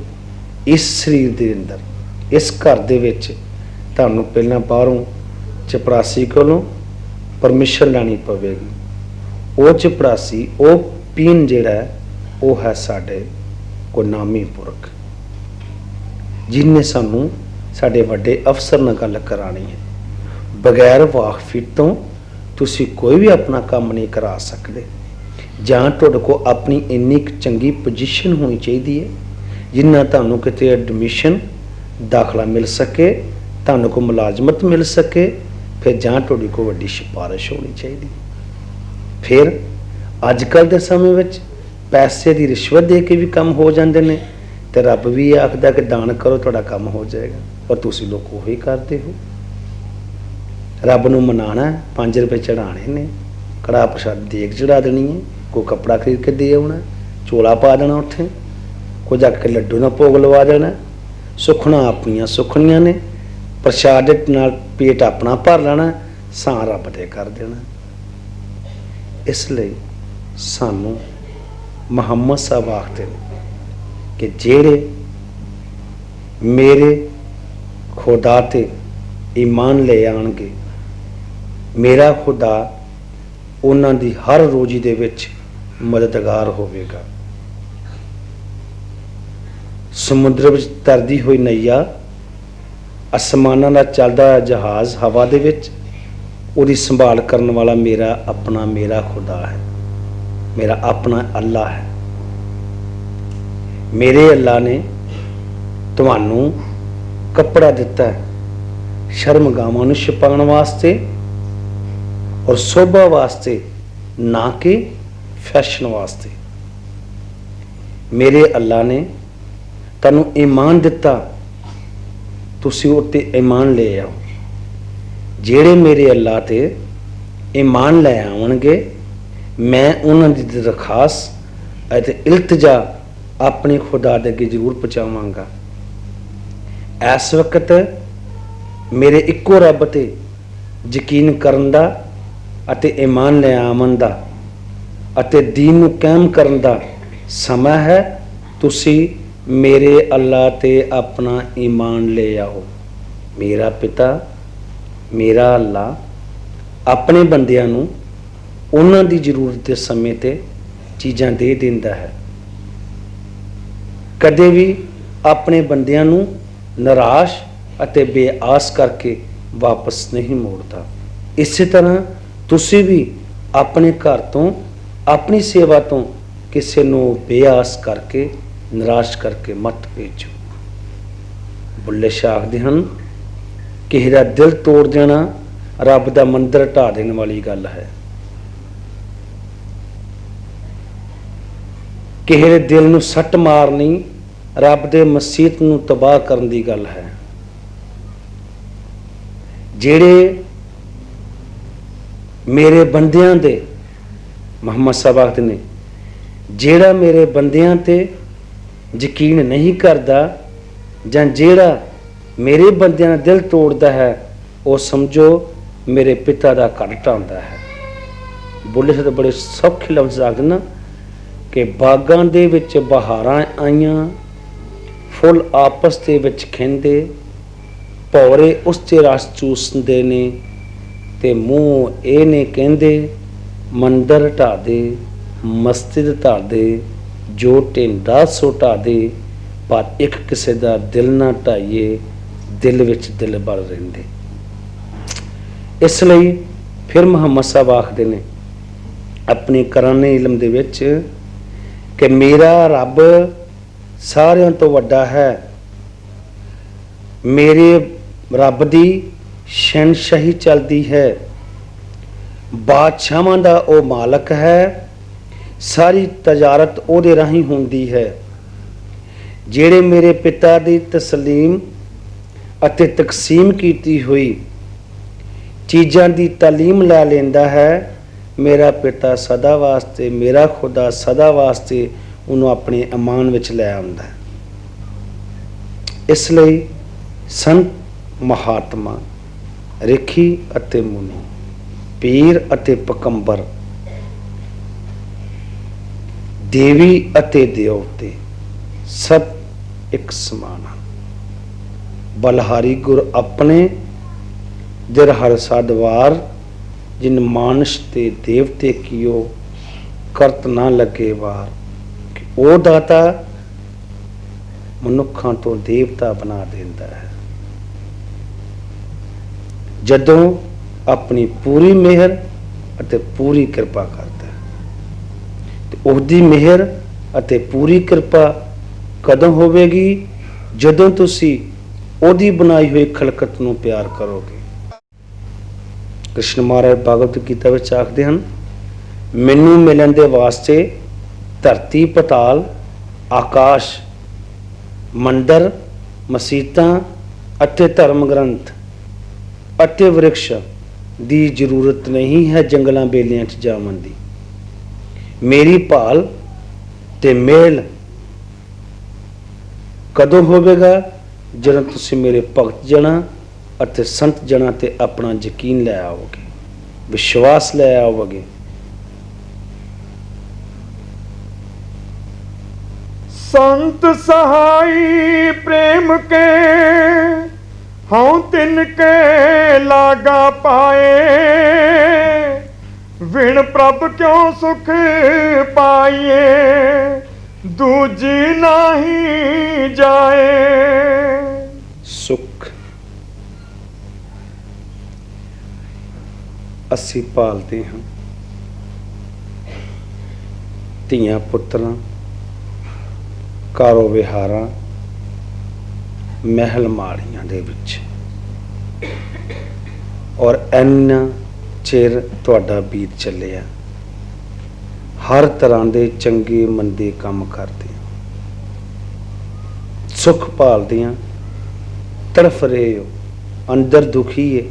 ਇਸ ਸਰੀਰ ਦੇ ਅੰਦਰ, ਇਸ ਘਰ ਦੇ ਵਿੱਚ ਤੁਹਾਨੂੰ ਪਹਿਲਾਂ ਬਾਹਰੋਂ ਚਪੜਾਸੀ ਕੋਲੋਂ ਪਰਮਿਸ਼ਨ ਲੈਣੀ ਪਵੇਗੀ। ਉਹ ਚਪੜਾਸੀ, ਉਹ ਪੀਣ ਜਿਹੜਾ ਹੈ, ਉਹ ਹੈ ਸਾਡੇ ਕੋਈ ਨਾਮੀ ਪੁਰਖ, ਜਿਹਨੇ ਸਾਨੂੰ ਸਾਡੇ ਵੱਡੇ ਅਫਸਰ ਨਾਲ ਗੱਲ ਕਰਾਣੀ ਹੈ। ਬਗੈਰ ਵਾਕਫੀ ਤੋਂ ਤੁਸੀਂ ਕੋਈ ਵੀ ਆਪਣਾ ਕੰਮ ਨਹੀਂ ਕਰਾ ਸਕਦੇ। ਜਾਂ ਤੁਹਾਡੇ ਕੋਲ ਆਪਣੀ ਇੰਨੀ ਚੰਗੀ ਪੋਜੀਸ਼ਨ ਹੋਣੀ ਚਾਹੀਦੀ ਹੈ ਜਿੰਨਾ ਤੁਹਾਨੂੰ ਕਿਤੇ ਐਡਮਿਸ਼ਨ, ਦਾਖਲਾ ਮਿਲ ਸਕੇ, ਤੁਹਾਨੂੰ ਕੋਈ ਮੁਲਾਜ਼ਮਤ ਮਿਲ ਸਕੇ, ਫਿਰ ਜਾਂ ਤੁਹਾਡੀ ਕੋਈ ਵੱਡੀ ਸਿਫਾਰਿਸ਼ ਹੋਣੀ ਚਾਹੀਦੀ। ਫਿਰ ਅੱਜ ਕੱਲ੍ਹ ਦੇ ਸਮੇਂ ਵਿੱਚ ਪੈਸੇ ਦੀ ਰਿਸ਼ਵਤ ਦੇ ਕੇ ਵੀ ਕੰਮ ਹੋ ਜਾਂਦੇ ਨੇ, ਤੇ ਰੱਬ ਵੀ ਆਖਦਾ ਕਿ ਦਾਨ ਕਰੋ ਤੁਹਾਡਾ ਕੰਮ ਹੋ ਜਾਏਗਾ, ਪਰ ਤੁਸੀਂ ਲੋਕ ਉਹੀ ਕਰਦੇ ਹੋ। ਰੱਬ ਨੂੰ ਮਨਾਉਣਾ, 5 ਰੁਪਏ ਚੜਾਉਣੇ ਨੇ, ਕੜਾਹ ਪ੍ਰਸ਼ਾਦ ਦੇਗ ਚੜਾ ਦੇਣੀ ਹੈ, ਕੋਈ ਕੱਪੜਾ ਖਰੀਦ ਕੇ ਦੇ ਆਉਣਾ, ਚੋਲਾ ਪਾ ਦੇਣਾ, ਉੱਥੇ ਕੋਈ ਜਾ ਕੇ ਲੱਡੂ ਨਾਲ ਭੋਗ ਲਵਾ ਦੇਣਾ। ਸੁਖਣਾ ਆਪਣੀਆਂ ਸੁਖਣੀਆਂ ਨੇ, ਪ੍ਰਸ਼ਾਦ ਨਾਲ ਪੇਟ ਆਪਣਾ ਭਰ ਲੈਣਾ, ਸਾਂ ਰੱਬ ਦੇ ਕਰ ਦੇਣਾ। ਇਸ ਲਈ ਸਾਨੂੰ ਮੁਹੰਮਦ ਸਾਹਿਬ ਆਖਦੇ ਨੇ ਕਿ ਜਿਹੜੇ ਮੇਰੇ ਖੁਦਾ ਤੇ ਈਮਾਨ ਲੈ ਆਉਣਗੇ, ਮੇਰਾ ਖੁਦਾ ਉਹਨਾਂ ਦੀ ਹਰ ਰੋਜ਼ੀ ਦੇ ਵਿੱਚ ਮਦਦਗਾਰ ਹੋਵੇਗਾ। ਸਮੁੰਦਰ ਵਿੱਚ ਤਰਦੀ ਹੋਈ ਨਈਆ, ਅਸਮਾਨਾਂ ਦਾ ਚੱਲਦਾ ਜਹਾਜ਼ ਹਵਾ ਦੇ ਵਿੱਚ, ਉਹਦੀ ਸੰਭਾਲ ਕਰਨ ਵਾਲਾ ਮੇਰਾ ਖੁਦਾ ਹੈ, ਮੇਰਾ ਆਪਣਾ ਅੱਲਾ ਹੈ। ਮੇਰੇ ਅੱਲਾ ਨੇ ਤੁਹਾਨੂੰ ਕੱਪੜਾ ਦਿੱਤਾ ਹੈ ਸ਼ਰਮਗਾਹਾਂ ਨੂੰ ਛੁਪਾਉਣ ਵਾਸਤੇ ਔਰ ਸੋਭਾ ਵਾਸਤੇ, ਨਾ ਕਿ ਫੈਸ਼ਨ ਵਾਸਤੇ। ਮੇਰੇ ਅੱਲਾ ਨੇ ਤੁਹਾਨੂੰ ਈਮਾਨ ਦਿੱਤਾ, ਤੁਸੀਂ ਉਹ 'ਤੇ ਈਮਾਨ ਲੈ ਆਓ। ਜਿਹੜੇ ਮੇਰੇ ਅੱਲਾ 'ਤੇ ਈਮਾਨ ਲੈ ਆਉਣਗੇ, ਮੈਂ ਉਹਨਾਂ ਦੀ ਦਰਖਾਸਤ ਅਤੇ ਇਲਤਜਾ ਆਪਣੇ ਖੁਦਾ ਦੇ ਅੱਗੇ ਜ਼ਰੂਰ ਪਹੁੰਚਾਵਾਂਗਾ। ਇਸ ਵਕਤ ਮੇਰੇ ਇੱਕੋ ਰੱਬ 'ਤੇ ਯਕੀਨ ਕਰਨ ਦਾ ਅਤੇ ਈਮਾਨ ਲੈ ਆਉਣ ਦਾ ਅਤੇ ਦੀਨ ਨੂੰ ਕਾਇਮ ਕਰਨ ਦਾ ਸਮਾਂ ਹੈ। ਤੁਸੀਂ ਮੇਰੇ ਅੱਲਾ 'ਤੇ ਆਪਣਾ ਈਮਾਨ ਲੈ ਆਓ। ਮੇਰਾ ਪਿਤਾ, ਮੇਰਾ ਅੱਲਾ ਆਪਣੇ ਬੰਦਿਆਂ ਨੂੰ ਉਹਨਾਂ ਦੀ ਜ਼ਰੂਰਤ ਦੇ ਸਮੇਂ 'ਤੇ ਚੀਜ਼ਾਂ ਦੇ ਦਿੰਦਾ ਹੈ, ਕਦੇ ਵੀ ਆਪਣੇ ਬੰਦਿਆਂ ਨੂੰ ਨਿਰਾਸ਼ ਅਤੇ ਬੇਆਸ ਕਰਕੇ ਵਾਪਸ ਨਹੀਂ ਮੋੜਦਾ। ਇਸੇ ਤਰ੍ਹਾਂ ਤੁਸੀਂ ਵੀ ਆਪਣੇ ਘਰ ਤੋਂ, ਆਪਣੀ ਸੇਵਾ ਤੋਂ ਕਿਸੇ ਨੂੰ ਬੇਆਸ ਕਰਕੇ, ਨਿਰਾਸ਼ ਕਰਕੇ ਮਤ ਭੇਜੋ। ਬੁੱਲੇ ਸ਼ਾਹ ਆਖਦੇ ਹਨ, ਕਿਸੇ ਦਾ ਦਿਲ ਤੋੜ ਦੇਣਾ ਰੱਬ ਦਾ ਮੰਦਰ ਢਾਹ ਦੇਣ ਵਾਲੀ ਗੱਲ ਹੈ। ਕਿਸੇ ਦੇ ਦਿਲ ਨੂੰ ਸੱਟ ਮਾਰਨੀ ਰੱਬ ਦੇ ਮਸੀਤ ਨੂੰ ਤਬਾਹ ਕਰਨ ਦੀ ਗੱਲ ਹੈ। ਜਿਹੜੇ ਮੇਰੇ ਬੰਦਿਆਂ ਦੇ, ਮੁਹੰਮਦ ਸਾਹਿਬ ਆਖਦੇ ਨੇ, ਜਿਹੜਾ ਮੇਰੇ ਬੰਦਿਆਂ ਤੇ ਯਕੀਨ ਨਹੀਂ ਕਰਦਾ ਜਾਂ ਜਿਹੜਾ ਮੇਰੇ ਬੰਦਿਆਂ ਦਾ ਦਿਲ ਤੋੜਦਾ ਹੈ, ਉਹ ਸਮਝੋ ਮੇਰੇ ਪਿਤਾ ਦਾ ਘਰ ਢਾਉਂਦਾ ਹੈ। ਬੋਲੇ ਤਾਂ ਬੜੇ ਸੌਖੇ ਲਫ਼ਜ਼ ਆਖਦੇ ਨਾ ਕਿ ਬਾਗਾਂ ਦੇ ਵਿੱਚ ਬਹਾਰਾਂ ਆਈਆਂ, ਫੁੱਲ ਆਪਸ ਦੇ ਵਿੱਚ ਖਿੰਦੇ, ਭੌਰੇ ਉਸ 'ਤੇ ਰਸ ਚੂਸਦੇ ਨੇ ਤੇ ਮੂੰਹ ਇਹ ਨੇ ਕਹਿੰਦੇ, ਮੰਦਰ ਢਾਹ ਦੇ, ਮਸਜਿਦ ਢਾਹ ਦੇ, ਜੋ ਢਿੰਡਾ ਸੋ ਢਾਹ ਦੇ, ਪਰ ਇੱਕ ਕਿਸੇ ਦਾ ਦਿਲ ਨਾ ਢਾਈਏ, ਦਿਲ ਵਿੱਚ ਦਿਲ ਬਲ ਰਹਿੰਦੇ। ਇਸ ਲਈ ਫਿਰ ਮੁਹੰਮਦ ਸਾਹਿਬ ਆਖਦੇ ਨੇ ਆਪਣੇ ਕੁਰਾਨੀ ਇਲਮ ਦੇ ਵਿੱਚ ਕਿ ਮੇਰਾ ਰੱਬ ਸਾਰਿਆਂ ਤੋਂ ਵੱਡਾ ਹੈ, ਮੇਰੇ ਰੱਬ ਦੀ ਸ਼ਹਿਨਸ਼ਾਹੀ ਚੱਲਦੀ ਹੈ, ਬਾਦਸ਼ਾਹਾਂ ਦਾ ਉਹ ਮਾਲਕ ਹੈ, ਸਾਰੀ ਤਜਾਰਤ ਉਹਦੇ ਰਾਹੀਂ ਹੁੰਦੀ ਹੈ। ਜਿਹੜੇ ਮੇਰੇ ਪਿਤਾ ਦੀ ਤਸਲੀਮ ਅਤੇ ਤਕਸੀਮ ਕੀਤੀ ਹੋਈ ਚੀਜ਼ਾਂ ਦੀ ਤਾਲੀਮ ਲੈ ਲੈਂਦਾ ਹੈ, ਮੇਰਾ ਪਿਤਾ ਸਦਾ ਵਾਸਤੇ, ਮੇਰਾ ਖੁਦਾ ਸਦਾ ਵਾਸਤੇ ਉਹਨੂੰ ਆਪਣੇ ਅਮਾਨ ਵਿੱਚ ਲੈ ਆਉਂਦਾ ਹੈ। ਇਸ ਲਈ ਸੰਤ, ਮਹਾਤਮਾ, ਰਿਖੀ ਅਤੇ ਮੁਨੀ, ਪੀਰ ਅਤੇ ਪਕੰਬਰ, ਦੇਵੀ ਅਤੇ ਦੇਵਤੇ ਸਭ ਇੱਕ ਸਮਾਨ ਹਨ। ਬਲਹਾਰੀ ਗੁਰ ਆਪਣੇ ਦਿਰ ਹਰ ਸਾਧਵਾਰ, ਜਿਨ ਮਾਨਸ ਤੇ ਦੇਵਤੇ ਕੀਓ, ਕਰਤ ਨਾ ਲੱਗੇ ਵਾਰ। ਉਹ ਦਾਤਾ ਮਨੁੱਖਾਂ ਤੋਂ ਦੇਵਤਾ ਬਣਾ ਦਿੰਦਾ ਹੈ ਜਦੋਂ ਆਪਣੀ ਪੂਰੀ ਮਿਹਰ ਅਤੇ ਪੂਰੀ ਕਿਰਪਾ ਕਰਦਾ ਹੈ। ਤੇ ਉਹਦੀ ਮਿਹਰ ਅਤੇ ਪੂਰੀ ਕਿਰਪਾ ਕਦੋਂ ਹੋਵੇਗੀ? ਜਦੋਂ ਤੁਸੀਂ ਉਹਦੀ ਬਣਾਈ ਹੋਈ ਖਲਕਤ ਨੂੰ ਪਿਆਰ ਕਰੋਗੇ। ਕ੍ਰਿਸ਼ਨ ਮਹਾਰਾਜ ਭਗਵਤ ਗੀਤਾ ਵਿੱਚ ਆਖਦੇ ਹਨ, ਮੈਨੂੰ ਮਿਲਣ ਦੇ ਵਾਸਤੇ ਧਰਤੀ, ਪਤਾਲ, ਆਕਾਸ਼, ਮੰਦਰ, ਮਸੀਤਾਂ ਅਤੇ ਧਰਮ ਗ੍ਰੰਥ ਅਤੇ ਵ੍ਰਿਕਸ਼ ਦੀ ਜ਼ਰੂਰਤ ਨਹੀਂ ਹੈ ਜੰਗਲਾਂ ਬੇਲਿਆਂ 'ਚ ਜਾਵਣ ਦੀ। ਮੇਰੀ ਭਾਲ ਤੇ ਮੇਲ ਕਦੋਂ ਹੋਵੇਗਾ? ਜਦੋਂ ਤੁਸੀਂ ਮੇਰੇ ਭਗਤ ਜਨਾਂ ਅਤੇ ਸੰਤ ਜਨਾਂ ਤੇ ਆਪਣਾ ਯਕੀਨ ਲੈ ਆਓਗੇ, ਵਿਸ਼ਵਾਸ ਲੈ ਆਓਗੇ। संत सहाई प्रेम के हाँ तिनके लागा पाए, विण प्रभ क्यों सुख पाइए, दूजी नहीं जाए। सुख ਅਸੀਂ ਭਾਲਦੇ ਹਾਂ ਧੀਆਂ ਪੁੱਤਰਾਂ, ਕਾਰੋ ਵਿਹਾਰਾਂ, ਮਹਿਲ ਮਾਲੀਆਂ ਦੇ ਵਿੱਚ, ਔਰ ਇੰਨਾ ਚਿਰ ਤੁਹਾਡਾ ਬੀਤ ਚੱਲਿਆ, ਹਰ ਤਰ੍ਹਾਂ ਦੇ ਚੰਗੇ ਮੰਦੇ ਕੰਮ ਕਰਦੇ ਆ, ਸੁੱਖ ਭਾਲਦੇ ਆ, ਤੜਫ ਰਹੇ ਹੋ, ਅੰਦਰ ਦੁਖੀ ਹੈ,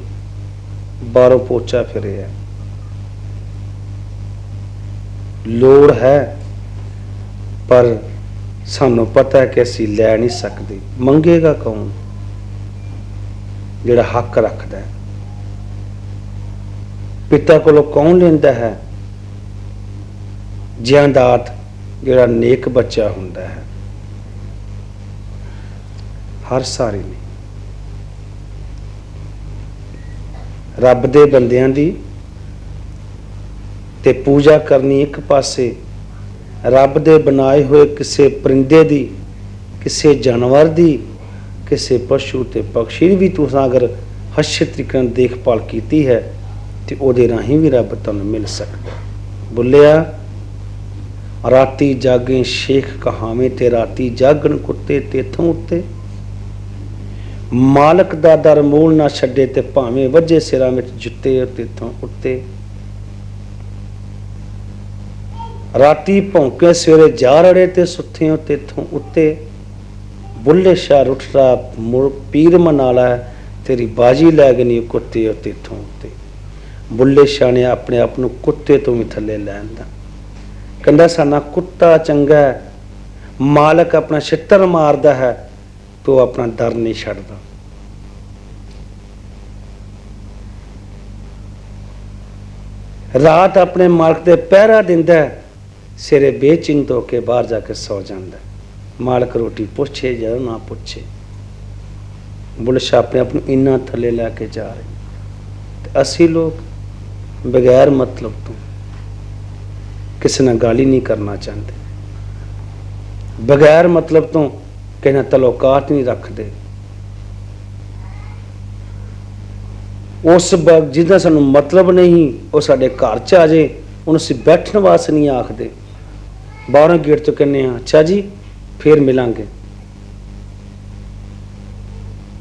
ਬਾਹਰੋਂ ਪੋਚਾ ਫਿਰਿਆ, ਲੋੜ ਹੈ ਪਰ ਸਾਨੂੰ ਪਤਾ ਹੈ ਕਿ ਅਸੀਂ ਲੈ ਨਹੀਂ ਸਕਦੇ। ਮੰਗੇਗਾ ਕੌਣ? ਜਿਹੜਾ ਹੱਕ ਰੱਖਦਾ ਹੈ। ਪਿਤਾ ਕੋਲੋਂ ਕੌਣ ਲੈਂਦਾ ਹੈ? ਜਾਇਦਾਦ ਜਿਹੜਾ ਨੇਕ ਬੱਚਾ ਹੁੰਦਾ ਹੈ। ਹਰ ਸਾਰੇ ਨੇ ਰੱਬ ਦੇ ਬੰਦਿਆਂ ਦੀ ਤੇ ਪੂਜਾ ਕਰਨੀ ਇੱਕ ਪਾਸੇ, ਰੱਬ ਦੇ ਬਣਾਏ ਹੋਏ ਕਿਸੇ ਪਰਿੰਦੇ ਦੀ, ਕਿਸੇ ਜਾਨਵਰ ਦੀ, ਕਿਸੇ ਪਸ਼ੂ ਤੇ ਪਕਸ਼ੀ ਵੀ ਤੁਸੀਂ ਅਗਰ ਅੱਛੇ ਤਰੀਕੇ ਨਾਲ ਦੇਖਭਾਲ ਕੀਤੀ ਹੈ ਤੇ ਉਹਦੇ ਰਾਹੀਂ ਵੀ ਰੱਬ ਤੁਹਾਨੂੰ ਮਿਲ ਸਕਦਾ। ਬੋਲਿਆ ਰਾਤੀ ਜਾਗੇ ਸ਼ੇਖ ਕਹਾਵੇਂ ਤੇ ਰਾਤੀ ਜਾਗਣ ਕੁੱਤੇ ਤੇਥੋਂ ਉੱਤੇ, ਮਾਲਕ ਦਾ ਦਰ ਮੂਲ ਨਾ ਛੱਡੇ ਤੇ ਭਾਵੇਂ ਵੱਜੇ ਸਿਰਾਂ ਵਿੱਚ ਜੁੱਤੇ ਤੇਥੋਂ ਉੱਤੇ। ਰਾਤੀ ਭੌਂਕੇ ਸਵੇਰੇ ਜਾ ਰੜੇ ਤੇ ਸੁੱਥੇ ਤੇਥੋਂ ਉੱਤੇ, ਬੁੱਲੇ ਸ਼ਾਹ ਰੁੱਠਾ ਮੁੜ ਪੀਰ ਮਨਾ ਲੈ ਤੇਰੀ ਬਾਜੀ ਲੈ ਗਈ ਕੁੱਤੇ ਤੇਥੋਂ ਉੱਤੇ। ਬੁੱਲੇ ਸ਼ਾਹ ਨੇ ਆਪਣੇ ਆਪ ਨੂੰ ਕੁੱਤੇ ਤੋਂ ਵੀ ਥੱਲੇ ਲੈਣ ਦਾ ਕਹਿੰਦਾ ਸਾਡਾ ਕੁੱਤਾ ਚੰਗਾ ਹੈ, ਮਾਲਕ ਆਪਣਾ ਛਿੱਤਰ ਮਾਰਦਾ ਹੈ ਤੋ ਆਪਣਾ ਦਰ ਨਹੀਂ ਛੱਡਦਾ। ਰਾਤ ਆਪਣੇ ਮਾਲਕ ਦੇ ਪਹਿਰਾ ਦਿੰਦਾ, ਸਵੇਰੇ ਬੇਚਿੰਤ ਹੋ ਕੇ ਬਾਹਰ ਜਾ ਕੇ ਸੌ ਜਾਂਦਾ। ਮਾਲਕ ਰੋਟੀ ਪੁੱਛੇ ਜਾਂ ਨਾ ਪੁੱਛੇ, ਬੁੱਲੇ ਸ਼ਾਹ ਆਪਣੇ ਆਪ ਨੂੰ ਇੰਨਾ ਥੱਲੇ ਲੈ ਕੇ ਜਾ ਰਹੇ। ਤੇ ਅਸੀਂ ਲੋਕ ਬਗੈਰ ਮਤਲਬ ਤੋਂ ਕਿਸੇ ਨਾਲ ਗੱਲ ਹੀ ਨਹੀਂ ਕਰਨਾ ਚਾਹੁੰਦੇ, ਬਗੈਰ ਮਤਲਬ ਤੋਂ ਕਿਸੇ ਨਾਲ ਤਲੋਕਾਤ ਨਹੀਂ ਰੱਖਦੇ। ਉਸ ਵਕਤ ਜਿਹਦਾ ਸਾਨੂੰ ਮਤਲਬ ਨਹੀਂ ਉਹ ਸਾਡੇ ਘਰ 'ਚ ਆ ਜੇ, ਉਹਨੂੰ ਅਸੀਂ ਬੈਠਣ ਵਾਸਤੇ ਨਹੀਂ ਆਖਦੇ, ਬਾਹਰੋਂ ਗੇਟ ਤੋਂ ਕਹਿੰਦੇ ਹਾਂ ਅੱਛਾ ਜੀ ਫਿਰ ਮਿਲਾਂਗੇ।